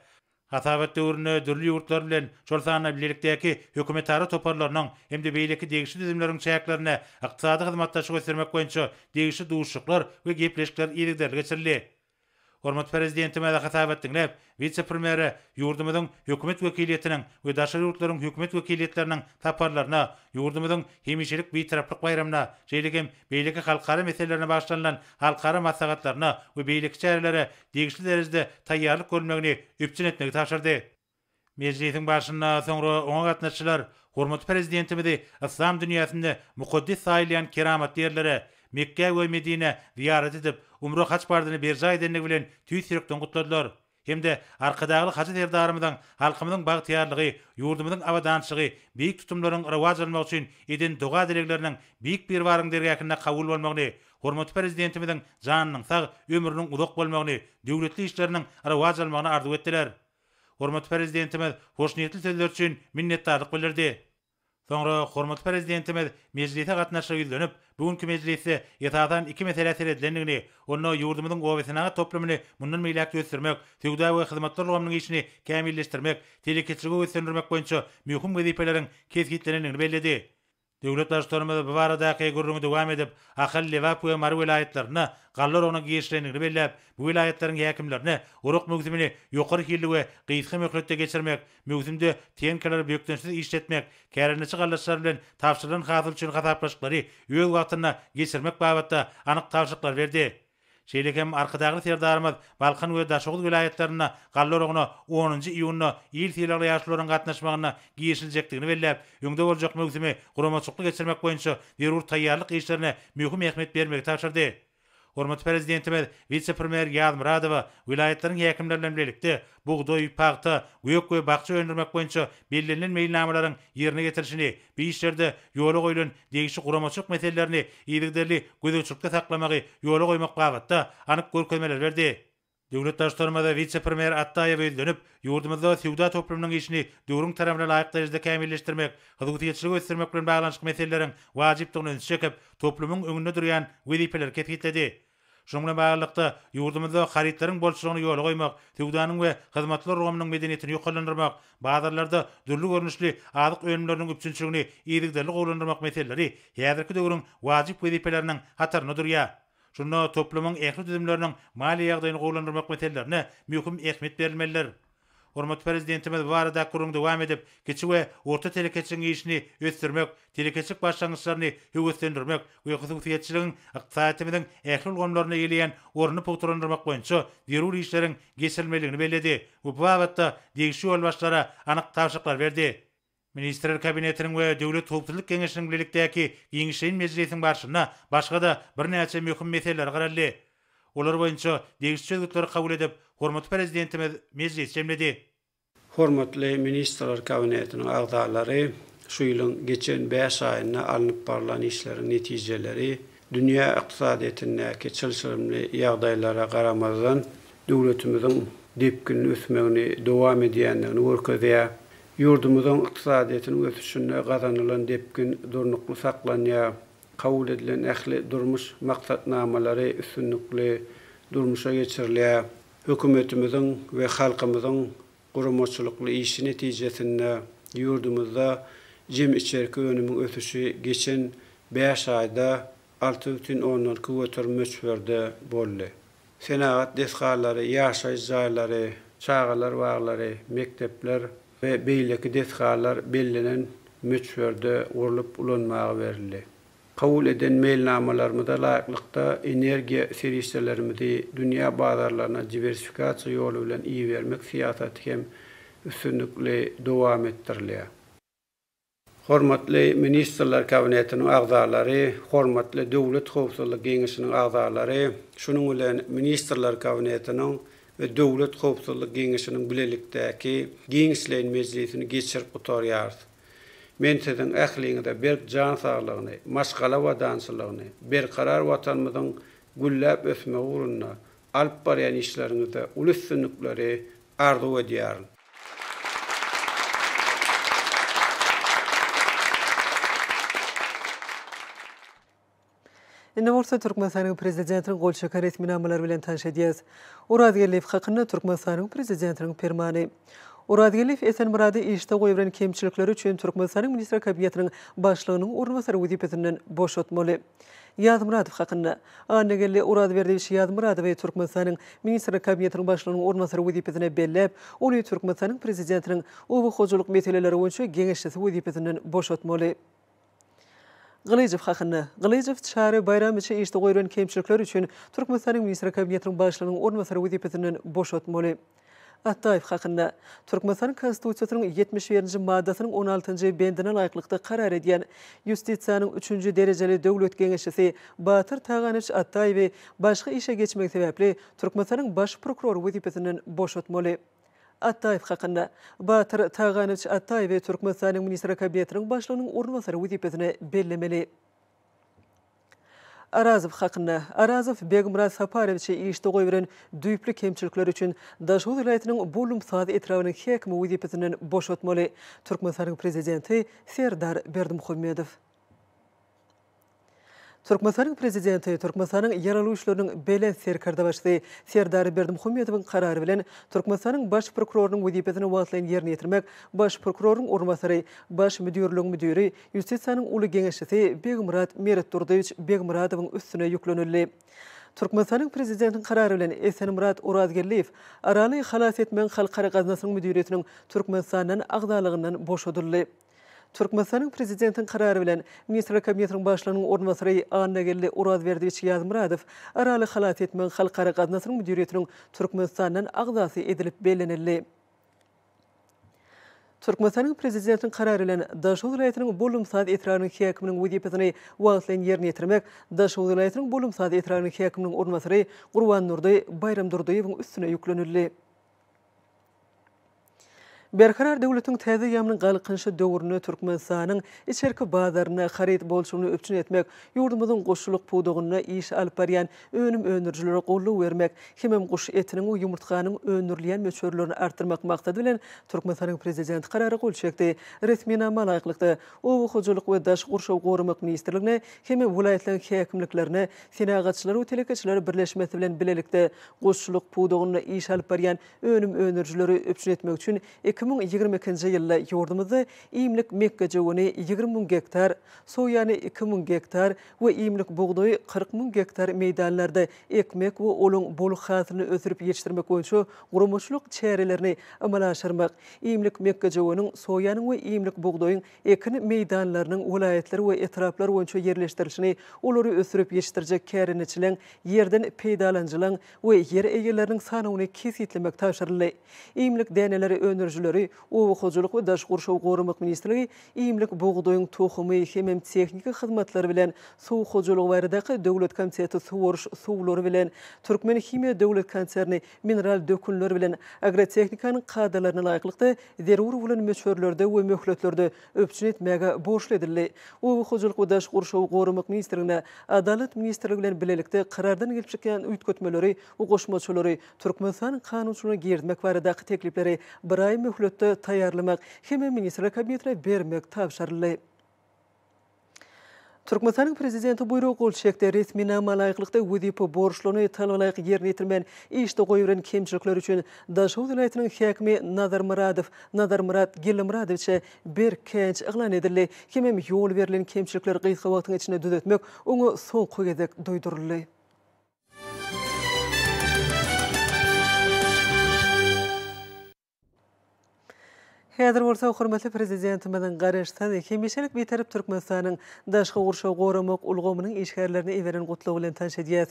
Hatabat döwrüne dürli ýurtlar bilen şol sany bilelikdäki hökümetary toparlarynyň hem de beýleki degişli düzümleriň çäklerine ykdysady hyzmatdaşyk göstermek boýunça degişli duşuklar we gepleşikler ýigderli geçirildi. Hormatly prezidentimiz hatabat dinläp, vice-premieri ýurdumyzyň hökümet wekiliýetiniň we daşary ýurtlaryň hökümet wekiliýetleriniň taparlaryna, ýurdumyzyň hemişelik bitaraplyk bayramyna, şeýlegem beýleki halkara meselelerine başlanýan halkara maslahatlaryna we beýleki çärelere degişli derejede taýýarlyk görmegini üpçün etmegi tapşyrdy. Mejlisiň başynda soňra oňa gatnaşçylar hormatly prezidentimizi İslam dünýäsinde muqaddes saýlayan keramat ýerlere Mekke we Medine ziyaret edip umra haç bardyny berja edenligi bilen tüýsürekden gutladylar. Hemde arkadaky haçy serdarymyzyň halkymyzyň bagtyarlygy, ýurdumyzyň awadançylygy, beýik tutumlaryň rewaj almak üçin eden doga dilekleriniň beýik bir waryň dergäkine kabul bolmagyny, hormatly prezidentimiziň janynyň sag, ömrüniň uzak bolmagyny, döwletli işleriniň rewaj almagyny arzu etdiler. Hormatly prezidentimiz hoşniyetli sözler üçin minnetdarlyk bildirdi. Sonra hormatly prezidentimiz mejlise gatnaşyp ýüzlenip, bugünkü mejlisi ýatadan iki mesele seredlendigini, onu ýurdumyzyň gowesinaga toplumyny mundan meýlek göstermek, töwda we hyzmatlar ugramynyň işini kämilleşdirmek, telekeçiligi göstermek boýunça möhüm wezipeleriň kesgitlenigini belledi. Döwlet başçylarymyz bu baradaky gurrumy dowam edip, Ahal Lewap we Mar vilayetlerine gallar ona giýişlenigini belläp, bu vilayetleriň häkimlerine uruk mögzümini ýokary hilli we gysga möhletde geçirmek, mögzümde tenkeler bökdensiz işletmek, kärençi gallaşlar bilen tapşyrylan hasyl üçin hasaplaşyklary öz wagtyna geçirmek babatda anyk tapşyryklar berdi. Şeýlegem arkadaky serdarymyz Balkan we Daşoğul vilayetlerine gallar oguna 10-njy iýunda ýyl silahly ýaşlaryň gatnaşmagyna giýişiljekdigini belläp, ýöňde boljak mögzümi guramaçykly geçirmek boýunça zerur taýýarlyk işlerine möhüm ähmiýet bermegi tapşyrdy. Hormatly prezidentimiz vice-premier Ýaz Muradowa vilayetleriň häkimleri bilen birlikde buğdoy, paxta, göýek we bakça öndürmek boýunça bellenlen meýilnamalaryň ýerine getirişini, bu işlerde ýola goýulan degişli guramaçyk meselelerini ýigderli gözüçlükde saklamagy ýola goýmak babatda anyk görkezmeler berdi. Döwlet başçylarymyz vice-premier Attaýew öýdünip, ýurdumyzda sowda toplumynyň işini döwrüň tarapyna laýyk derejede kämilleşdirmek, hyzmatçylyk göstermek bilen baglanyşyk meselelerin wajypdygyny çekip, toplumyň öňünde durýan wezipeler ketgitdi. Şoňa bilen baglykda ýurdumyzda haritlaryň bolşugyny ýola goýmak, sowdanyň we hyzmatlar rugamynyň medeniýetini ýokalandyrmak, bazarlarda dürli görnüşli adyk öňümleriniň üpçünçiligini ýigderli gowlandyrmak meseleleri häzirki döwrüň wajyp wezipeleriniň hataryna durýar. Şunda toplumyň ähli düzümleriniň mali ýagdaýyny gowlandyrmak meselelerine möhüm ähmiýet berilmelidir. Hormatly prezidentimiz bu barada gurrun dowam edip, kiçik we orta telekeçiligiň işini ösdürmek, telekeçilik başlangyçlaryny höwetlendirmek we hususiýetçiligiň ykdysatymyzyň ähli ulgamlaryna ýeleýän orny pogturandyrmak boýunça zerur işleriň geçirilmeligini belledi. Bu babatda degişli ýol başlara anyk tapşyryklar berdi. Ministrler kabinetiniň we Döwlet Howpsuzlyk Geňeşiniň birlikdäki Giňişleýin mejlisiniň başyna başga da bir näçe möhüm meseleler garaldy. Olar boýunça degişli sözleri kabul edip, hormatly prezidentimiz mejlis jemledi. Hormatly ministrler kabinetiniň agdalary, şu ýylyň geçen 5 aýyna alınıp barılan işleriň netijeleri dünya iqtisadiyetindäki çylşyrymly ýagdaýlara garamazdan döwletimiziň depkin ösmegini dowam edýändigini görkezýär. Yurdumyzyň iqtisadiýetynyň ösüşine gazanylan depkin durnukly saklanýar. Kabul edilen ähli durmuş maksatnamalary üstünlikli durmuşa geçirilýär. Hökümetimiziň we halkymyzyň guramaçylykly işi netijesinde yurdumuzda jem içerki önümün ösüşi geçen 5 ayda 6,10 götürmüş berdi boldy. Senagat desgalary, ýaşaýyş jaýlary, çağalar baglary, mektepler we beýleki desgalar bellenen müçberde urulyp ulanmagy berildi. Kabul eden mailnamalarymyzda laýyklykda energiýa serwislerimizi dünýä bazarlaryna diversifikasiýa ýolu bilen iyi bermek siýasaty hem üstünlikli dowam etdirilýär. Hormatly ministrler kabinetiniň agzalary, hormatly döwlet howpsuzlyk geňişiniň agzalary, şunuň bilen ministrler kabinetiniň we döwlet howpsuzlyk geňişiniň bilelikdäki Geňişlerin Mejlisini geçirip oturýar. Men sizin ähliňizde bir jan saglygyny, maşgala wadançylygyny, bir karar watanymyzyň gülläp ösme uğruna alyp barýan işleriňizde ulysynlykleri arzu edýär. Indi bolsa Türkmenistanyň prezidentiniň gol çeker resminamalar bilen tanış edýäs. Urad Geliýew hakynda Türkmenistanyň prezidentiniň fermany. Urad Geliýew Esenmurady işde goýulan kemçilikleri üçin Türkmenistanyň minister kabinetiniň başlygynyň ornbasary wezipetinden boşatmaly. Ýazmuradow hakynda Annegelle Urad Berdewişi Ýazmuradow we Türkmenistanyň minister kabinetiniň başlygynyň ornbasary wezipetine belläp, ony Türkmenistanyň prezidentiniň obu hojalyk meseleleri boýunça geňeşçisi wezipetinden boşatmaly. Gılıcıv hakynda Gılıcıv Çary bayram üçin işde goýulan kemçilikler üçin Türkmenistanyň minister kabinetiniň başlygynyň ornbasary wezipetinden boşatmaly. Ataýew hakynda Türkmenistan konstitusiýasynyň 71-nji maddasynyň 16-njy bendine laýyklykda karar edýän Ýustisiýanyň 3-nji derejeli döwlet geňeşçisi Batyr Taganyç Ataýew başga işe geçmek sebäpli Türkmenistanyň baş prokurory wezipetinden boşatmaly. Ataýew hakynda Batyr Taganyç Ataýew Türkmenistanyň minister kabinetiniň başlygynyň ornbasary wezipetine bellemeli. Arazow hakynda Arazow Begmurad Saparewiçe işde goýulan düýpli kemçilikler üçin Daşow vilayatynyň Bolum sady etrawynyň häkimi wezipetinden boşatmaly. Türkmenistanyň prezidenti Serdar Berdimuhammedow. Türkmenistanyň prezidenti Türkmenistanyň yaraly işleriniň belen serkarda başly Serdar Berdimuhammedowyň karary bilen Türkmenistanyň baş prokurorynyň wezipetini wagtlaýan ýerine ýetirmek baş prokuroryň ornbasary, baş müdürlüğiň müdiri, Ýustisiýanyň uly geňeşçisi Begmurad Meretdurdyewич Begmuradowyň üstüne ýüklenildi. Türkmenistanyň prezidentiniň karary bilen Esenmurad Uradgerliýew araly halas etmeň halkara gaznasynyň müdiretiniň Türkmenistandan agzalygyndan boşadyldy. Türkmenistanyň prezidentiniň karary bilen minister kabinetiniň başlygynyň ornbasary Annegelle Urad Berdewich Ýazmuradow araly halas etmeň halkara gaznasynyň müdiretiniň Türkmenistandan agzasy edilip bellenildi. Türkmenistanyň prezidentiniň karary bilen Daşow vilayatynyň Bolum sady etrawynyň häkiminiň wezipetini wagtlaýan ýerine ýetirmek Daşow vilayatynyň Bolum sady etrawynyň häkiminiň ornbasary Gurban Nurdy Bayram Durduýewiň üstüne ýüklenildi. Berkarar döwletiň täze ýamynyň galykynşy döwrüne Türkmenistanyň içerki bazaryna haryt bolşugyny öpçün etmek, ýurdumyzyň goşuluk pudugyna iş alyp barýan önüm önürjülere golluk bermek, hemem goş etiniň we ýumurtkanyň önürleýän möçörlerini artdyrmak maksady bilen Türkmenistanyň prezidenti karary gol çekdi. Resminama laýyklykda obu hojalyk we daş gurşaw gorumak ministrligine hemem vilayatlanyň häkimliklerine senagatçylar we telekeçiler birleşmesi bilen bilelikde goşuluk pudugyna iş alyp barýan önüm önürjüleri öpçün etmek üçin 2022-nji ýylda ýurdumyzda iýimlik mekka joguny 20.000 hektar, soýany 2.000 hektar we iýimlik buğdoy 40.000 hektar meýdanlarda ekmek we olun boluq hasylyny ösürip ýetişdirmek boýunça guramaçylyk çärelerini amala aşyrmak, iýimlik mekka jogunyň soýanyň we iýimlik buğdoýyň ekin meýdanlarynyň vilayetler we etraplar boýunça ýerleşdirilişini, olary ösürip ýetişdirjek käriniçilen ýerden peýdalanjylan we ýer egeleriniň sanyny kesitlemek taşyryldy. Iýimlik däneleri önürjüleri hükümleri, Owu Hojuluk we Daş Gurşaw Gorumak Ministrligi iýimlik buğdoýyň tohumy hemem texnika hyzmatlary bilen Suw Hojulugy baradaky Döwlet Komiteti suwuruş suwlary bilen Türkmen Himiýa Döwlet konserni mineral dökünleri bilen agrotehnikanyň kadrlaryna laýyklykda zerur bolan möçörlerde we möhletlerde öpçün etmäge borçly edildi. Owu Hojuluk we Daş Gurşaw Gorumak Ministrligine Adalet Ministrligi bilen bilelikde karardan gelip çykan üýtgetmeleri we goşmaçylary Türkmenistan kanunçylygyna girdmek baradaky teklipleri bir ay möhletde taýýarlamak hem Ministrler Kabinetine bermek tapşyryldy. Türkmenistanyň prezidenti buyruk golçekde resmi nama laýyklykda wezipä borçluny talalaýyk ýerine ýetirmän işde goýuran kemçilikler üçin Daşow vilayatynyň häkimi Nazar Murad Gelimuradowiçe bir kenç eglan edildi. Hemem ýol berilen kemçilikler gysga wagtyň içinde düzeltmek oňa soňky gezek doýduruldy. Häzir bolsa hormatly prezidentimiň garaşdan hemişelik beterip Türkmenistanyň Daşky Gurşaw Gorumak ulgamynyň işgärlerini everen gutlagy bilen tanış edýäs.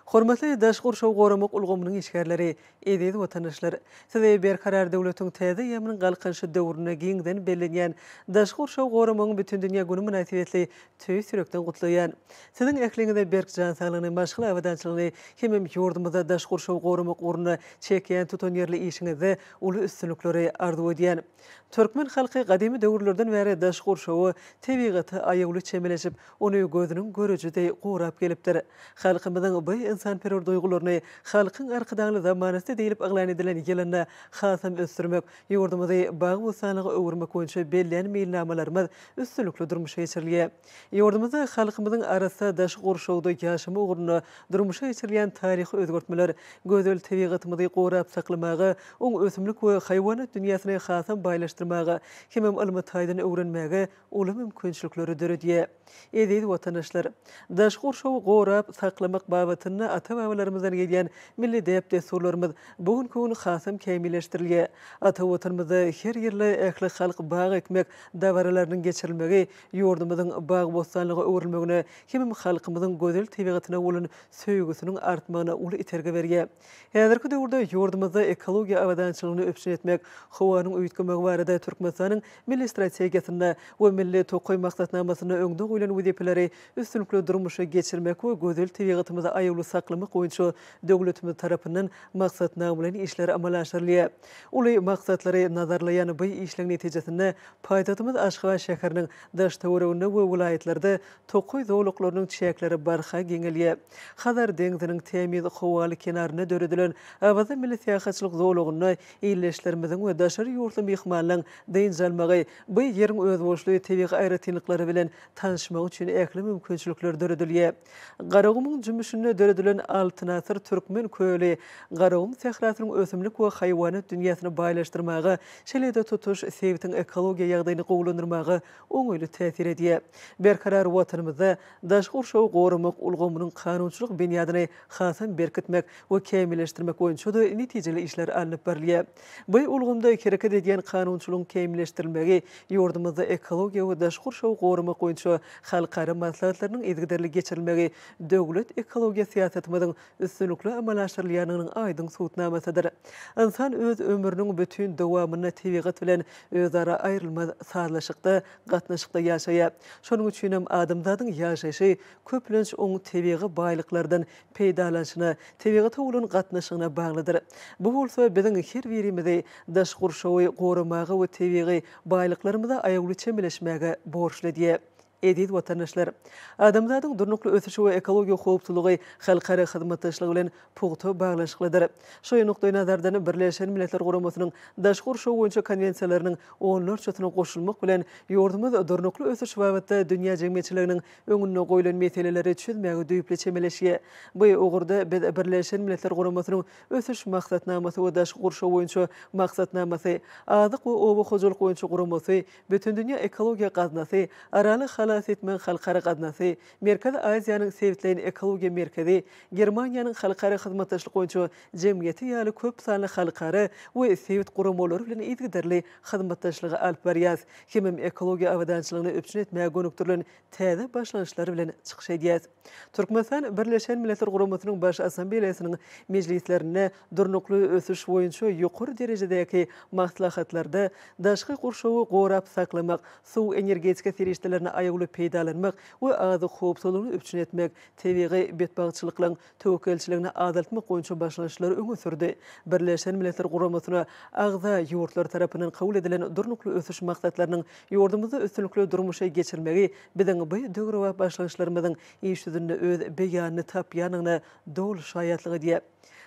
Hormatly Daşky Gurşaw Gorumak ulgamynyň işgärleri, edýän watandaşlar, size berkarar döwletiň täze ýamynyň galkynşy döwrüne giňden bellenýän Daşky Gurşaw Gorumyň bütün dünýä güni münasibetli töý sürekden gutlaýan. Siziň ähliňizde berk jan saglygyny, başga awadançylygyny hemem ýurdumyzda Daşky Gurşaw Gorumak uruny çekýän tutan ýerli işiňizde uly üstünlikleri arzu edýän. Türkmen halky gadymy döwürlerden bäri Daşky Gurşawy tebigaty aýagly çemeleşip, ony gözüniň görejide gorap gelipdir. Halkymyzyň bu insanperwer duýgularyny halkyň arkadanly zamanysy diýilip aglan edilen ýylyna hasam ösdürmek, ýurdumyzy bagy bosanlygy öwürmek boýunça belliň meýilnamalarymyz üstünlikli durmuşa geçirilýär. Ýurdumyzda halkymyzyň arasynda Daşky Gurşawda ýaşamy ugruna durmuşa geçirilýän taryhy özgertmeler gözel tebigatymyzy gorap saklamagy, oň ösümlik we haýwanat dünýäsine hasam baýlaşdyrmagy, hemem ilmi taýdan öwrenmäge uly mümkinçilikleri döredýär. Edýän watandaşlar, Daşky Gurşawy gorap saklamak babatyny ata-babalarymyzdan gelýän milli dep desturlarymyz bugün köni hasam kämilleşdirilýär. Ata-watanymyzda her ýerle ähli halk bagy ekmek dawaralarynyň geçirilmegi, ýurdumyzyň bagy bostanlygy öwrülmegine, hemem halkymyzyň gözel tebigatyna bolan söýgüsiniň artmagyna uly iterge berýär. Häzirki döwürde ýurdumyzda ekologiýa awadançylygyny öpçün etmek, howanyň öýtgemegi barada Türkmenistanyň milli strategiýasyna we milli tokoý maksatnamasyna öňde goýulan wezipeleri üstünlikli durmuşa geçirmek we gözel tebigatymyzy aýagly saklamak boýunça döwletimiz tarapyndan maksatnama bilen işler amala aşyrylýar. Uly maksatlary nazarlaýan bu işleň netijesinde paýtatymyz Aşgabat şäheriniň daş töwereginde we vilayatlerde tokoý zowluklarynyň çäkleri barha geňelýär. Hazar deňiziniň temiz howaly kenaryna döredilen awaza milli syýasatçylyk zowlugyny ýerleşlerimiziň we daşary ýurtly mehmanlaryň deňjalmagy bu ýeriň öz boşlugy tebigy aýratynlyklary bilen tanışmak üçin ähli mümkinçilikler döredilýär. Garagumyň jümüşine döredilen Altyn asr Türkmen köýli Garagum sehrasynyň ösümlik we haýwanat dünýäsini baýlaşdyrmagy, şeýle-de tutuş sebitiň ekologiýa ýagdaýyny gowlandyrmagy oňuýly täsir edýär. Berkarar watanymyzda Daşky Gurşaw Gorumak ulgamynyň kanunçylyk benýadyny hasam berkitmek we kämilleşdirmek boýunça da netijeli işler alınıp berilýär. Bu ulgamda hereket edýän kanunçylygyň kämilleşdirilmegi ýurdumyzda ekologiýa we Daşky Gurşaw Gorumak boýunça halkara maslahatlarynyň ezgiderli geçirilmegi döwlet ekologiýa syýasatymyzyň üstünlikli amala aşyrylýanynyň aýdyň suwtnamasydyr. İnsan öz ömrüniň bütün dowamyny tebigat bilen özara aýrylmaz sarlaşykda, gatnaşykda ýaşaýar. Şonuň üçin hem adamzadyň ýaşaýşy köplenç oň tebigy baýlyklardan peýdalanşyna, tebigata bolan gatnaşygyna baglydyr. Bu bolsa biziň her birimizi Daşky Gurşawy gorumagy we tebigi baýlyklarymyza aýagly çemeleşmäge borçly diýär. Edýän watandaşlar, adamzadyň durnukly ösüşi we ekologiýa howpçylygy halkara hyzmatdaşlygy bilen pugty baglanşyklydyr. Şo nokdaý nazardan Birleşen Milletler Guramasynyň Daşky Gurşaw boýunça konwensiýalarynyň 14-çysyna goşulmak bilen ýurdumyz durnukly ösüş babatda dünýä jemgyýetçiliginiň öňüne goýulan meseleleri çözmäge düýpli çemeleşýär. Bu ugurda biz Birleşen Milletler Guramasynyň ösüş maksatnamasy we Daşky Gurşaw boýunça maksatnamasy, azyk we oba hojulyk boýunça guramasy, bütün dünýä ekologiýa gaznasy, araly halas etmen halkara qadnasy, Merkez Aziýanyň Sewitleýin ekologiýa merkezi, Germaniýanyň halkara hyzmatdaşlyk boýunça jemgyýeti ýaly köp sanly halkara we sewit guramalary bilen ýetgiderli hyzmatdaşlygy alyp barýar. Hemem ekologiýa awadançylygyny öpçün etmäge gönükdirilen täze başlanýşlary bilen çykyş edýär. Türkmenistan Birleşen Milletler Guramasynyň baş assambleýasynyň mejlislerine durnukly ösüş boýunça ýokary derejedäki maslahatlarda daşky gurşawy gorap saklamak, suw energetika serişdelerini aýaguly peýdalanmak we azy howpsuzlygyny öpçün etmek, tebigy betbagçylyklaryň töwekelçiligini azaltmak boýunça başlanýşlary öňe sürdi. Birleşen Milletler Guramasyna agza ýurtlar tarapyndan kabul edilen durnukly ösüş maksatlarynyň ýurdumyzda üstünlikli durmuşa geçirmegi biziň bu döwre başlanýşlarymyzyň işsizinde öz beýanyny tapýanyna dol şaýatlygy diýip.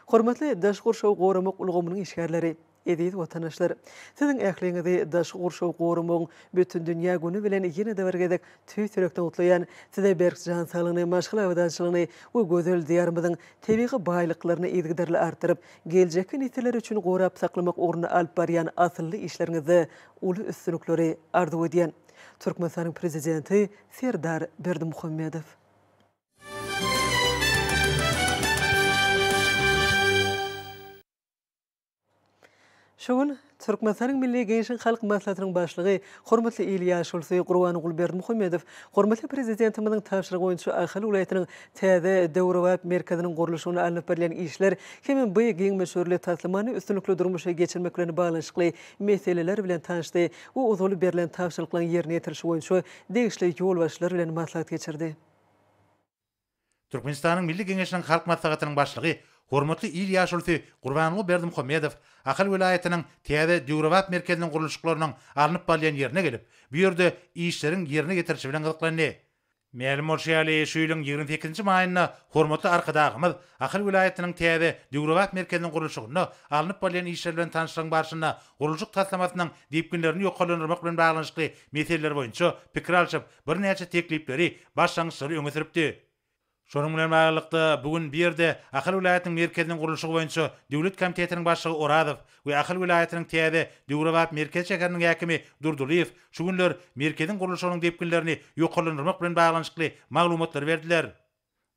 Hormatly daş gurşaw goramak ulgamynyň işgärleri, ediz watanaşlar. Siziň ähliňizi daş gurşaw goramak bütün dünýä güni bilen ýene-de bergedek tüýtürekden utlaýan, size berk jan saglygyny, maşgul awadançylygyny we gözel diýarymyzyň tebigy baýlyklaryny ýetgiderli artyryp, geljekki netiler üçin gorap saklamak ugruna alyp barýan asylly işleriňizi uly üstünlikleri arzu edýän. Türkmenistanyň prezidenti Serdar Berdimuhammedow. Şoň Türkmenistanyň Milli Geňişiň Halk Maslahatynyň başlygy hormatly İlyas Şulsy Gurbanyň Berdimuhammedow hormatly prezidentimiziň tapşyrygy boýunça Ahal welaýatynyň täze döwre merkeziniň gurulşyny alyp berilen işler hemem bu giň meşhurly taslamany üstünlikli durmuşa geçirmek bilen baglanşykly meseleler bilen tanışdy. O uzuly berilen tapşyryklaryň ýerine ýetirişi boýunça degişli ýol başlary bilen maslahat geçirdi. Türkmenistanyň Milli Geňişiň Halk Maslahatynyň başlygy hormatly İlyas Şulsy Gurbanyň Berdimuhammedow Ahal welaýatynyň täze döwre merkeziniň gurulşyklarynyň alınıp barýan ýerine gelip, bu ýerde işleriň ýerine getirişi bilen gyzyklandy. Ma'lum bolşaly şu ýylyň 28-nji maýyna hormatly arkadagymyz Ahal welaýatynyň täze döwre merkeziniň gurulşygyny alınıp barýan işler bilen tanışlygyň barşynda gurulşyk taslamasynyň diýipginlerini ýoklandyrmak bilen baglanşykly meseleler boýunça pikir alşyp, bir näçe teklipleri başlangyçlary öňe süripdi. Şonuň bilen baglanykda bugün bir ýerde Ahal welaýatynyň merkeziniň gurulşygy boýunça döwlet komitetiniň başlygy Oradow we Ahal welaýatynyň täze döwre merkez şäheriniň häkimi Durduliýew şu günler merkeziň gurulşygynyň diýipginlerini ýoklandyrmak bilen baglanşykly maglumatlar berdiler.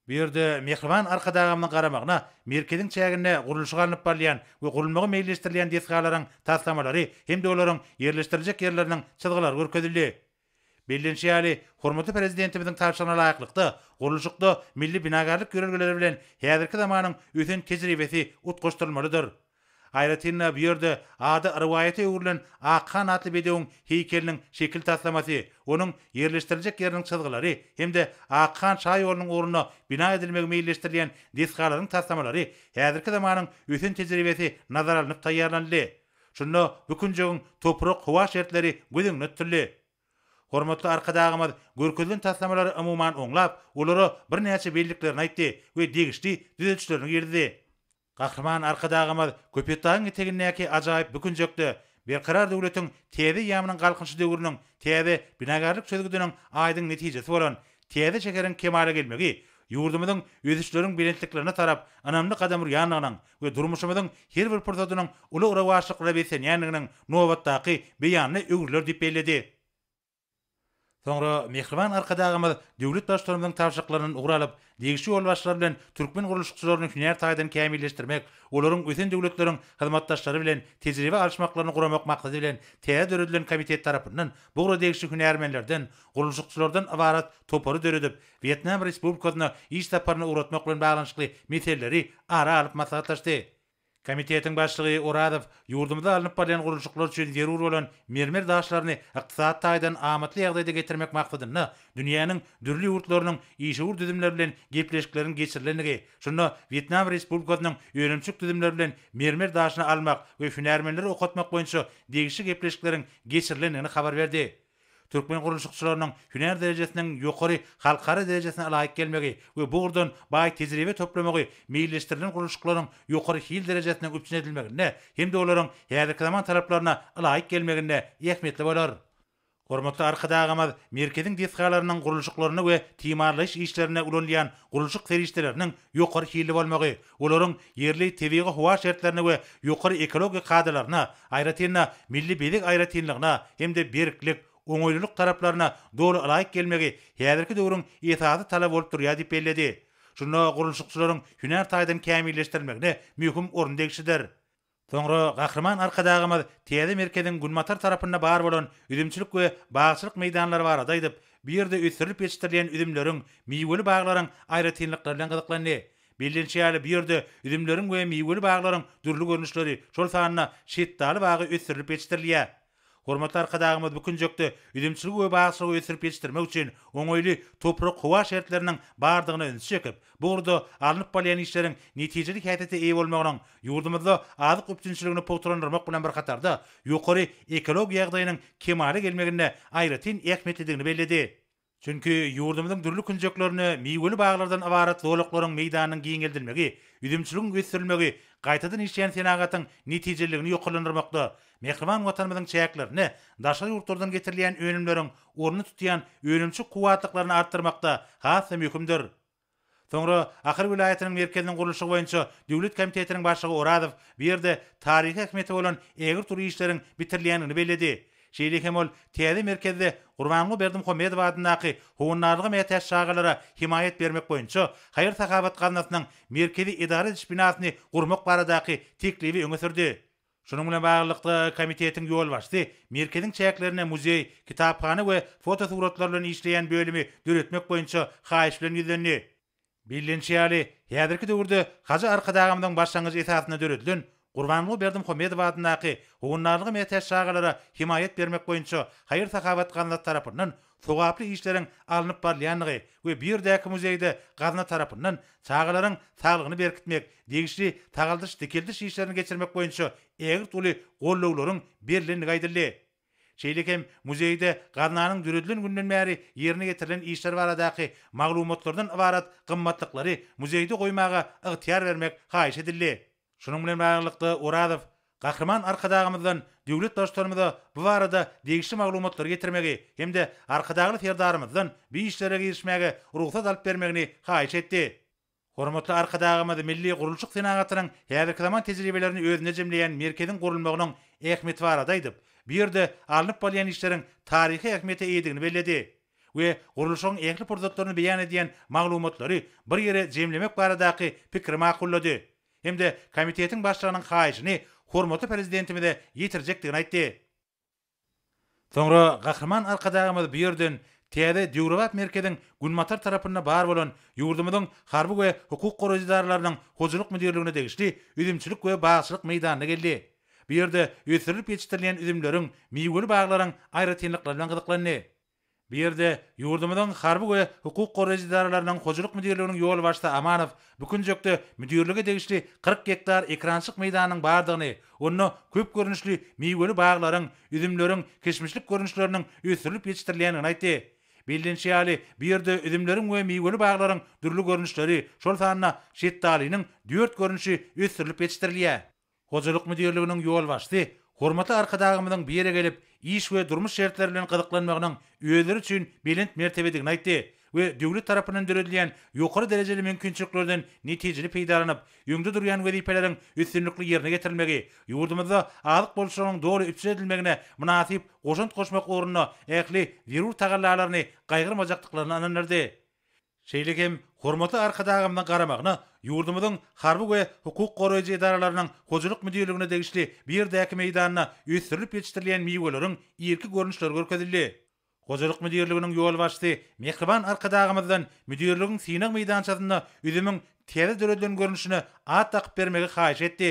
Bu ýerde Mehriban arkadagymyň garamagyna merkeziň şäherine gurulşygy alınıp barýan we gurulmagy meýilleşdirilen desgalaryň taslamalary hem de olaryň ýerleşdirijek ýerleriniň çyzgylary görkezildi. Bellenşýäli hormatly prezidentimiziň tapşyrygyna laýyklykda gurulşykda milli binagarlyk görelgeleri bilen häzirki zamanyň öten tejribesi utgaşdyrylmalydyr. Aýratynda bu ýerde ady riwayaty öwrülen Akan atly bedewiň heykeliniň şekil taslamasy, onuň ýerleşdirijek ýeriniň çyzgylary hem-de Akan şaý ýolunyň ugruna bina edilmegi meýilleşdirilen deskalaryň taslamalary häzirki zamanyň öten tejribesi nazar alynyp taýýarlandy. Şunda bükünjegiň toprak howa şertleri göziňe ötürli. Hormatly arkadagymyz görkezlen taslamalary umuman oňlap, olary bir näçe belliklerini aýtdy we degişli düzeltişlerini girdi. Gahrman arkadagymyz köpetdagyň etegindäki ajaýyp bükünjekde berkarar döwletiň täze ýamynyň galkynçy döwrüniň täze binagarlyk çözgüdiniň aýdyň netijesi bolan täze şäheriň kemale gelmegi ýurdumyzyň öýdüşleriň bilentliklerine tarap anamly gadam ýanynyň we durmuşymyzyň her bir pursatynyň uly urawaşlyklara besenýänliginiň nobatdaky beýanyny öwrüler diýip bellädi. Sonra Mehriban arkadagymyz döwlet başlarymyzyň tapşyryklaryny ugralyp, degişli ýol başlary bilen türkmen gurulşykçylaryny hünär taýdan kämilleşdirmek, olaryň öten döwletleriň hyzmatdaşlary bilen tejribe alşmaklaryny guramak maksady bilen täze döredilen komitet tarapyndan bu degişli hünärmenlerden, gurulşykçylardan abarat topary döredip, Vietnam Respublikasyna iş taparyny uratmak bilen baglanşykly meseleleri ara alyp maslahatlaşdy. Komitetiň başlygy Oradow ýurdumyzda alınıp barýan gurulşyklar üçin zerur bolan mermer daşlaryny ykdysat taýdan amatly ýagdaýda getirmek maksadyna dünýäniň dürli ýurtlarynyň işgur düzümleri bilen gepleşikleriň geçirilenligi, şunda Vietnam Respublikasynyň öýrençik düzümleri bilen mermer daşyny almak we hünärmenleri okatmak boýunça degişli gepleşikleriň geçirilenligini habar berdi. Türkmen gurulşykçylarynyň hünär derejesiniň ýokary halkara derejesine laýyk gelmegi we bu gurdan baý tejribe toplamagy meýilleşdirilen gurulşyklaryň ýokary hil derejesine öpçün edilmegine hem de olaryň häzirki zaman talaplaryna laýyk gelmegine ähmiýetli bolar. Hormatly arkadagymyz merkeziň desgalarynyň gurulşyklaryny we timarlaş işlerine ulanýan gurulşyk serişdeleriniň ýokary hili bolmagy, olaryň yerli tebigy howa şertlerini we ýokary ekologik kadrlaryna, aýratynda milli bedik aýratynlygyna hem de beriklik oňoýluluk taraplarına dolu alayk gelmegi häzirki döwrüň esasy talap bolup durýar diýip belledi. Şunda gurulşykçylaryň hünär taýdan kämilleşdirmegine mühim orun degişidir. Soňra Gahrman arkadagymyz Täze merkeziň Gulmatar tarapynda bar bolan üdümçilik we bagçylyk meýdanlary bar adydyp, bir ýerde ösürilip yetişdirilen üdümleriň, miweli baglaryň aýry tynlyklar bilen gyzyklandy. Bilinçli bir ýerde üdümleriň we miweli baglaryň dürli görnüşleri şol sanyna şeýtdaly bagy ösürilip yetişdirilýär. Hormatly arkadagymyz bu günjekde üdümçilik we bagçylygy ösürip yetişdirmek üçin oňoýly toprak howa şertleriniň bardygyny öňe çekip, burada alınıp bolýan işleriň netijelik häýatda eý bolmagynyň ýurdumyzda azyk öpçünçiligini pogtrandyrmak bilen bir katarda ýokary ekologiýa ýagdaýynyň kemale gelmegine aýratyn ähmiýetligini belledi. Çünkü ýurdumyzyň dürli günjeklerini miweli baglardan abarat zolaklaryň meýdanynyň giňeldilmegi, üdümçiligiň gösterilmegi, gaýtadan işleýän senagatyň netijeligini ýokalandyrmakda, mehriban watanymyzyň çäklerini, daşa ýurtlardan getirilýän önümleriň orny tutýan önümçi kuwatlyklaryny artdyrmakda hassa möhümdir. Soňra Ahir vilayatynyň merkeziniň gurulşy boýunça döwlet komitetiniň başlygy Oradow bir ýerde taryhy häkmeti bolan egir tur işleriň bitirilýänini belledi. Şeýle hem ol Täze merkezde Gurbanly Berdimuhammedow adynaky howunlarlygy meýtäş şagalary himayet bermek boýunça Haýyr Sakabat gazinasynyň merkezi idara ediş binasyny gurmak baradaky teklibi öňe sürdi. Şonuň bilen baglykda komitetiň ýol başdy, merkeziň çäklerine muzey, kitapxana we foto suratlar bilen işleýän bölümi döretmek boýunça haýyş bilen ýüzlendi. Bilinçli, häzirki döwürde Haja arkadagymyň başlangyç esasyna döredilen Gurbanly Berdimuhammedow adynaky howunlarlygy meýtäş şagalary himayet bermek boýunça Haýyr Sakabat gazinaty tarapyndan sowaply işleriň alınıp barýanlygy we bir däki muzeyde gazina tarapyndan çagalaryň saglygyny berkitmek, degişli tagaldyş dikildiş işlerini geçirmek boýunça egir tuly gollawlaryň berilendigi aýdyldy. Şeýlekem muzeyde gaznanyň düredilen günden bäri ýerine getirilen işler baradaky maglumatlardan abarat gymmatlyklary muzeyde goýmaga ygtyar bermek haýyş edildi. Şonuň bilen baglykda Oradow Gahrman arkadagymyzdan döwlet dostlarymyza bu barada degişli maglumatlar getirmegi hemde arkadagy ferdarymyzdan bir işlere girişmege ruhsat alyp bermegini haýyş etdi. Hormatly arkadagymyz milli gurulşyk senagatynyň häzirki zaman tejribelerini özüne jemleýän merkeziň gurulmagynyň ähmiýeti bar adydyp, bir ýerde alınıp bolýan işleriň taryhy ähmiýeti eýdigini belledi we gurulşyň ähli purzatlaryny beýan edýän maglumatlary bir ýere jemlemek baradaky pikir makullady. Hemde komitetiň başlygynyň haýyşyny hormatly prezidentimize ýetirjekdigini aýtdy. Soňra Gahrman arkadagymyz bir ýerden Täze Döwrat merkeziň Gulmatar tarapynda bar bolan ýurdumyzyň harby we hukuk goraýjylarynyň hojuluk müdirligine degişli üdümçilik we bagçylyk meýdanyna geldi. Bir ýerde ösürilip ýetişdirilen üdümleriň, miweli baglaryň aýry tynlyklary bilen gyzyklandy. Bir ýerde ýurdumyzyň harby we hukuk goraýjylarynyň hojuluk müdirliginiň ýol başda Amanow bu günjekde müdirlige degişli 40 hektar ekrançyk meýdanyň bardygyny, onu köp görnüşli miweli baglaryň, üdümleriň, keşmişlik görnüşleriniň ösürilip ýetişdirilýänini aýtdy. Bilinçli bir ýerde üdümleriň we miweli baglaryň dürli görnüşleri şol sanyna şeýtdalynyň 4 görnüşi ösürilip ýetişdirilýär. Hojuluk müdirliginiň ýol başdy, hormatly arkadagymyzyň bir ýere gelip iş we durmuş şertleri bilen gyzyklanmagynyň özleri üçin belent mertebedigini aýtdy we döwlet tarapyndan döredilýän ýokary derejeli mümkinçiliklerden netijeli peýdalanyp, ýöňde durýan wezipeleriň üstünlikli ýerine getirilmegi, ýurdumyzda azyk bolşagynyň dogry üpse edilmegine munasyp goşant goşmak orunyna ähli zerur tagallalaryny gaýgyrmajaklyklaryny ananyrdy. Şeýlekem hormatly arkadagymyň garamagyna ýurdumyzyň harby we hukuk goraýjy edaralarynyň hojuluk müdirligine degişli bir däki meýdanyna ösürilip ýetişdirilýän miweleriň ýerki görnüşleri görkezildi. Hojuluk müdirliginiň ýol başdy mehriban arkadagymyzdan müdirligiň synak meýdançasynda üzümiň täze döredilen görnüşine at takyp bermegi haýyş etdi.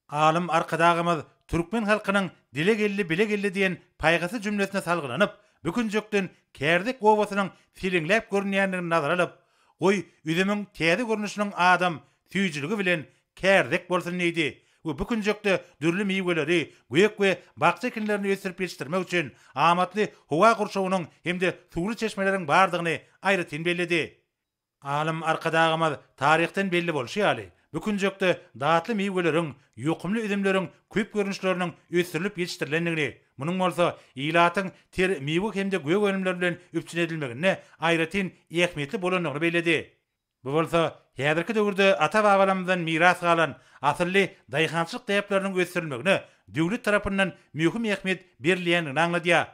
Alim arkadagymyz türkmen halkynyň dile gelli bile gelli diýen paýgasy jümlesine salgylanyp, bu günjekden Kärdek gowasynyň filinläp görnýändigini nazara alyp, goý üzümiň täze görnüşiniň adam süýjüligi bilen kärdek bolsun diýdi. Bu günjekde dürli miweleri, göýek we bakça ekinlerini ösürip ýetişdirmek üçin amatly howa gurşawynyň hemde suwly çeşmeleriň bardygyny aýratyn belledi. Alim arkadagymyz taryhdan belli bolşýaly. Bu günjekde datly miweleriň, ýokumly üzümleriň köp görnüşleriniň ösürilip ýetişdirilendigini, munyň bolsa ilatyň ter miwe hemde göýek önümler bilen üpçün edilmegine aýratyn ähmiýetli bolanlygyny belledi. Bu bolsa häzirki döwürde ata-babalarymyzdan miras galan asylly daýhançylyk täýäpleriniň ösürilmegine döwlet tarapyndan möhüm ähmiýet berilýändigini aňladýar.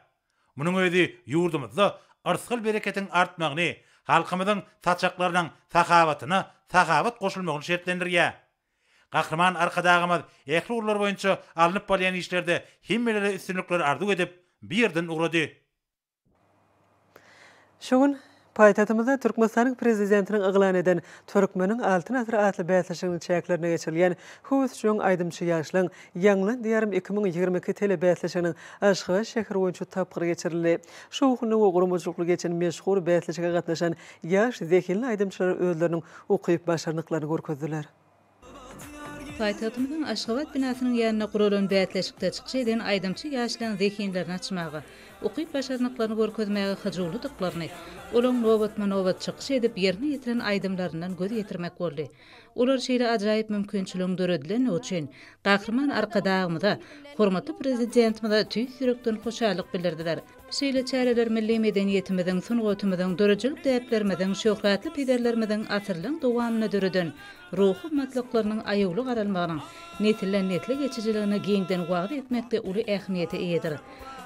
Munun özi yurdumuzda arskal bereketin artmagyny, halkymyzyň saçaklarynyň sakawatyna sakawat goşulmagyny şertlendirýär. Gahrman arkadagymyz ähli urlar boýunça alınıp bolýan işlerde himmelere üstünlükleri arzu edip birden uğradı. Şogun paytahtymyzda Türkmenistanyň prezidentiniň yglan eden Türkmeniň altyn asr atly bätleşiginiň çäklerine geçirilýän Hüsjüň aýdymçy ýaşlyň ýanglan diýarim 2022 tele bätleşiginiň Aşgabat şäher boýunça tapgyr geçirildi. Şu güni gurumçylykly geçen meşhur bätleşige gatnaşan ýaş zekilli aýdymçylar özleriniň okyp başarnyklaryny görkezdiler. Paytahtymyzyň Aşgabat binasynyň ýanyna guralan bätleşikde çykyş eden aýdymçy ýaşlaryň zekinlerini açmagy, okyp başarnyklaryny görkezmäge hajurlydyklaryny, olaň nowatma-nowat çykyş edip ýerine ýetiren aýdymlaryndan göz ýetirmek boldy. Olar şeýle ajaýyp mümkinçiligini döredilen üçin gahrman arkadagymyza, hormatly prezidentimize tüýs ýürekden hoşallyk bildirdiler. Şeýle çäreler milli medeniýetimiziň, sungatymyzyň, dörejilik däplerimiziň, şöhratly pederlerimiziň asyrlyň dowamyny döreden ruhy matlaklarynyň aýagly garalmagynyň netille geçijiligine giňden wagt etmekde uly ähmiýeti eýdir.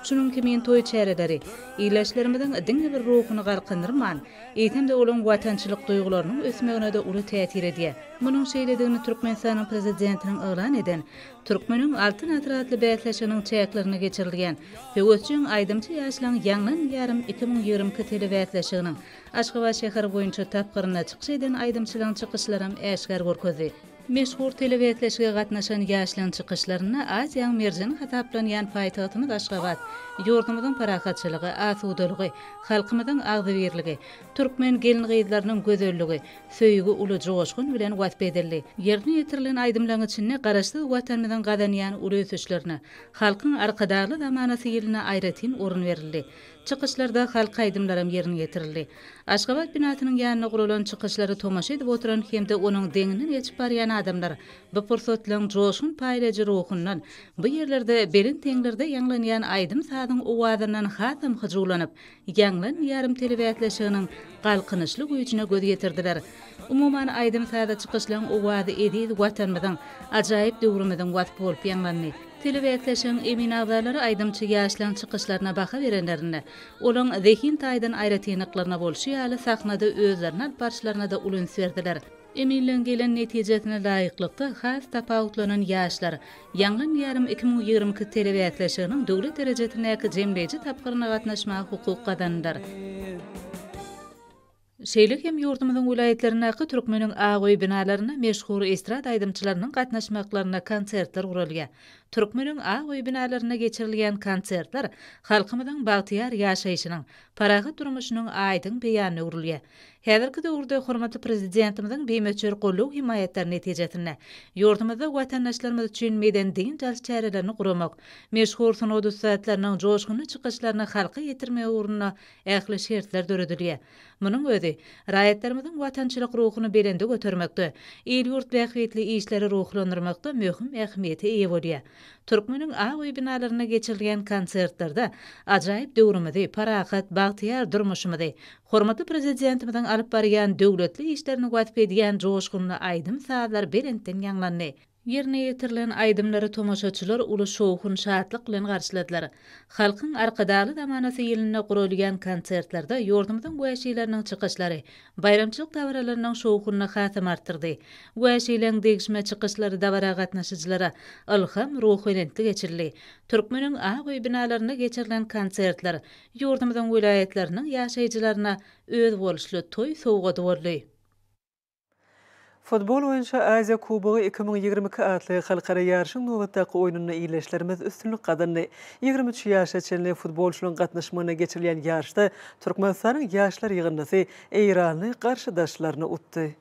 Şunun kimin toy çäreleri, iýleşlerimizin diňe bir ruhuny garkandyrman, eýtemde olaň watançylyk duýgularynyň ösmegine de uly täsir edýär. Munyň şeýledigini Türkmenistanyň prezidentiniň yglan eden Türkmeniň altyn atratly bätleşiginiň çäklerine geçirilýän Hüsjüň aýdymçy ýaşlaryň ýanglan ýarym 2022 tele bätleşiginiň Aşgabat şäheri boýunça tapgyryna çykyş eden aýdymçylaryň çykyşlaryny äşgar görkezdi. Meşhur telebetleşige gatnaşan ýaşlaryň çykyşlaryna Aziýaň merjini hataplanýan paýtagtymyz Aşgabat, ýurdumyzyň parahatçylygy, asudalygy, halkymyzyň agdybirligi, türkmen gelin gyzlarynyň gözelligi, söýgü uly joşgun bilen wasp edildi. Ýerine ýetirilen aýdymlaryň içinde garaşly watanymyzyň gadanýan uly ösüşlerini, halkyň arkadagly zamanasy ýylyna aýratyn orun berildi. Çykyşlarda halk aýdymlarym ýerine ýetirildi. Aşgabat binasynyň ýanyna guralan çykyşlary tomaşa edip oturan hemde onuň deňinden geçip barýan adamlar bu pursatlaryň joşun paýlagy ruhundan bu ýerlerde belin teňlerde ýanglanýan aýdym sadyň owadynyň hatam hyjulanyp ýanglan ýarym telebätleşiginiň galkynyşly güýjüne göz ýetirdiler. Umuman aýdym sada çykyşlaryň owady edil watanymyzyň ajaýyp döwrümizin wasp bolup ýanglandy. Telebätleşigiň emin agdalary aýdymçy ýaşlaryň çykyşlaryna baha berenlerine, olaň zehin taýdan aýratynlyklaryna bolşy ýaly sahnada özlerine barçylaryna da ulun serdiler. Eminlen gelen netijesine laýyklykda has tapawutlanan ýaşlar ýanglan ýarym 2022 telebätleşiginiň döwlet derejetindäki jemleýici tapgyryna gatnaşmagy hukuk kazandylar. Şeýle hem ýurdumyzyň vilayetlerindäki türkmeniň agoý binalaryna meşhur estrad aýdymçylarynyň gatnaşmaklaryna konsertler gurulýar. Türkmeniň agoý binalaryna geçirilýän konsertler halkymyzyň bagtyar ýaşaýyşynyň, parahat durmuşynyň aýdyň beýanyny urulýar. Häzirki döwürde hormatly prezidentimiziň beýmeçer gollaw himayatlary netijesinde ýurdumyzda watandaşlarymyz üçin medeniýet çärelerini guramak, meşhur sunod üstadlarynyň joşguny çykyşlaryny halka ýetirmek uğruna ähli şertler döredilýär. Munyň özi raýatlarymyzyň watançylyk ruhuny belende götermekde, el-ýurt bähwetli işleri ruhlandyrmakda möhüm ähmiýete eýe bolýar. Türkmeniň agoý binalaryna geçirilýän konsertlerde ajaýyp döwrümizi, parahat, bagtyar durmuşymy, hormatly prezidentimiziň alyp barýan döwletli işlerini wasp edýän joşgunly aýdym saatlar berenden ýanglandy. Ýerine ýetirilen aýdymlary tomaşaçylar uly şowhun şatlyk bilen garşyladylar. Halkyň arkadaly zamanasy ýylyna gurulýan konsertlerde ýurdumyzyň güýçileriniň çykyşlary, bayramçylyk dawralarynyň şowhuny hatam artdyrdy. Güýçileň degişme çykyşlary dawra gatnaşyjylara ilham ruhynentli geçirildi. Türkmeniň agoý binalaryna geçirilen konsertler ýurdumyzyň vilayetleriniň ýaşaýjylaryna öz bolşly toý sowgady boldy. Futbol boýunça Aziýa Kubogy 2022 atly halkara ýarşyň nowatdaky oýunyna iýleşlerimiz üstünlük kazandy. 23 ýaşa çenli futbolçularyň gatnaşmagyna geçirilýän ýarşda Türkmenistanyň ýaşlar ýygyndysy Eýrany garşydaşlaryny utdy.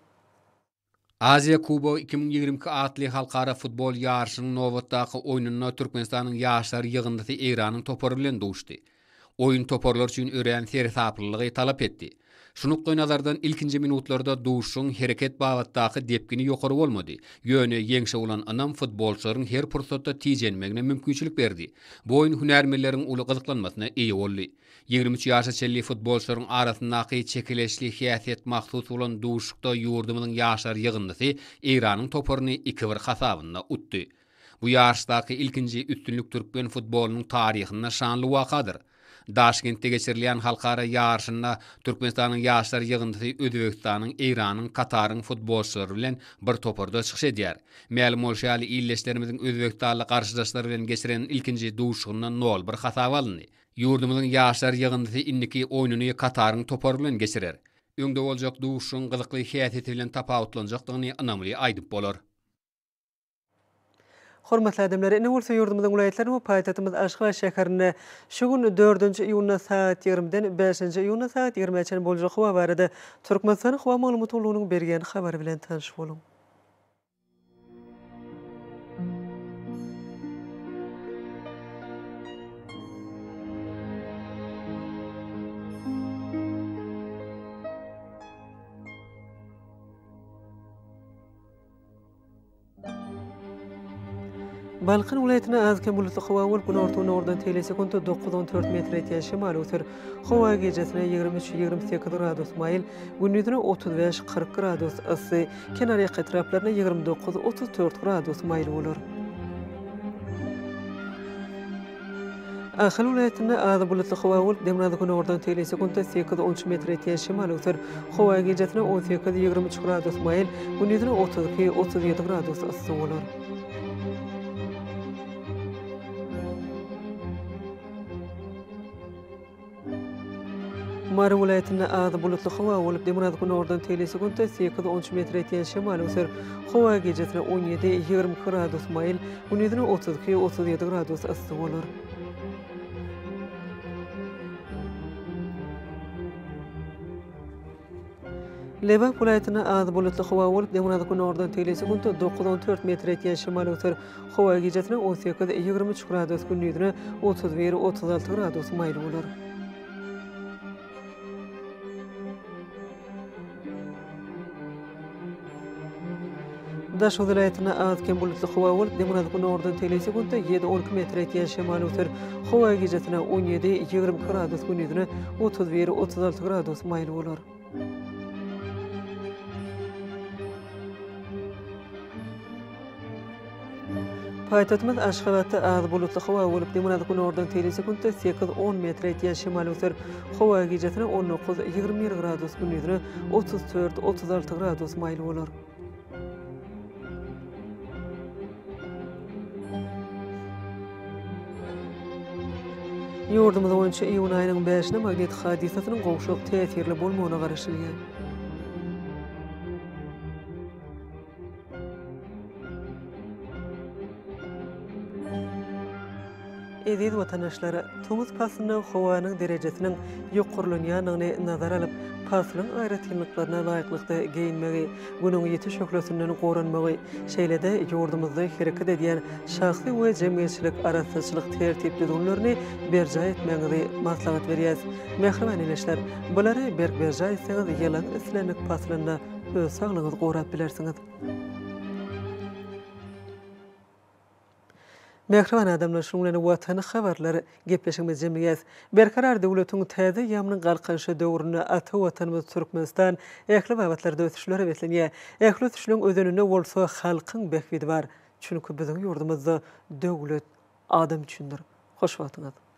Aziýa Kubogy 2022 atly halkara futbol ýarşynyň nowatdaky oýunyna Türkmenistanyň ýaşlar ýygyndysy Eýranyň topory bilen duşdy. Oyun toporlar üçin ören serhaplylygy talap etdi. Şunuk oynalardan ilkinci minutlarda duşun hereket bavatdaky depgini ýokary bolmady. Ýöne ýeňşe bolan anam futbolçylaryň her pursatda tijenmegine mümkinçilik berdi. Bu oyun hünärmelleriň uly gyzyklanmasyna eýe boldy. 23 ýaşa çelli futbolçylaryň arasyndaky çekileşli häsiýet mahsus bolan duşukda ýurdumyň ýaşlar ýygyndysy Eýranyň toporyny 2-1 hasabyna utdy. Bu ýaşdaky ilkinji üstünlük türkmen futbolunyň taryhyna şanly wakadyr. Daşkentde geçirilen halkara yarışında Türkmenistan'ın yaşlar yığıntısı Özbekistan'ın, İran'ın, Katar'ın futbolçuları bilen bir toporda çıkış edýär. Ma'lum bolşaly illeşlerimizin Özbekistanly garşydaşlary bilen geçiren ilkinji duşugyna nol bir hata alındy. Yurdumyzyň yaşlar yığıntısı indiki oýnuny Katar'ın toporu bilen geçirer. Öňde boljak duşuň gyzykly häsiýeti bilen tapawutlanjakdygyny anamly aýdyp bolar. Hormatly adamlar, ine bolsa yurdumyzyň vilayetlerinde we paýtatymyz Aşgabat şäherinde şu gün 4-nji iýuny saat 20-den 5-nji iýuny saat 20-çe boljak hawa barada Türkmenistan hawa maglumatlygynyň bergen habary bilen tanış bolun. Balqın vilayetine azken bulutlu hava ol gün ortagyna ordan telesekunda 9-14 metr ýetýän şemal öter. Hawa gecesine 23-28 gradus mayl, gündüzüne 35-40 gradus ısy, kenary etraplaryna 29-34 gradus mayl bolar. Ahal vilayetine az bulutlu hava ol demnady gün ordan telesekunda 8-13 metr ýetýän şemal öter. Hawa gecesine 18-23 gradus mayl, gündüzüne 32-37 gradus ısy bolar. Mara vilayetinde az bulutlu hava olup demnady gün ordan telesekunda 8-13 metr ýetýän şemal öter. Hawa gecesine 17-20 gradus mayl, gündüzüne 32-37 gradus ısy bolar. Lebap vilayetine az bulutlu hava olup demnady gün ordan telesekunda 9-14 metr ýetýän şemal öter. Hawa gecesine 18-23 gradus, gündüzüne 31-36 gradus mayl bolar. Daş vilayetine azken bulutlu hava olup demnady gün ordan telesekunda 7-12 metr ýetýän şemal öter. Hawa gecesine 17-20 gradus, gündüzüne 31-36 gradus mayl bolar. Paýtatymyz Aşgabatda az bulutlu hava olup demnady gün ordan telesekunda 8-10 metr ýetýän şemal öter. Hawa gecesine 19-21 gradus, gündüzüne 34-36 gradus mayl bolar. Yurdumyz boýunça iýun aýynyň 5-ine magnet hadisasynyň gowşak täsirli bolmagyna garaşylýan. Eziz vatandaşlara, Tumuz paslynyň howanyň derejesiniň ýokurlanýanyny nazara alyp, paslyň aýratylmaklaryna laýyklykda geyinmegi, günüň ýetiş şöhlesinden goranmagy, şeýlede ýurdumyzda hereket edýän şahsy we jemgyýetçilik arasyndaçylyk tertip düzgünlerini berja etmegi maslahat berýär. Mehriban eleşler, bulary berja etseňiz ýylan islenlik paslynda öz saglygyňyzy gorap bilersiňiz. Mehriban adamlar şuňlany watany habarlary gepleşigimiz jemgyýäs. Berkarar döwletiň täze ýamynyň galkanşy döwrüne ata watanymyz Türkmenistan ähli wagtlarda ötüşlere beslenýär. Ähli ötüşlüň özenine bolsa halkyň behbidi bar. Çünki biziň ýurdumyzda döwlet adam üçindir. Hoş wagtyňyz.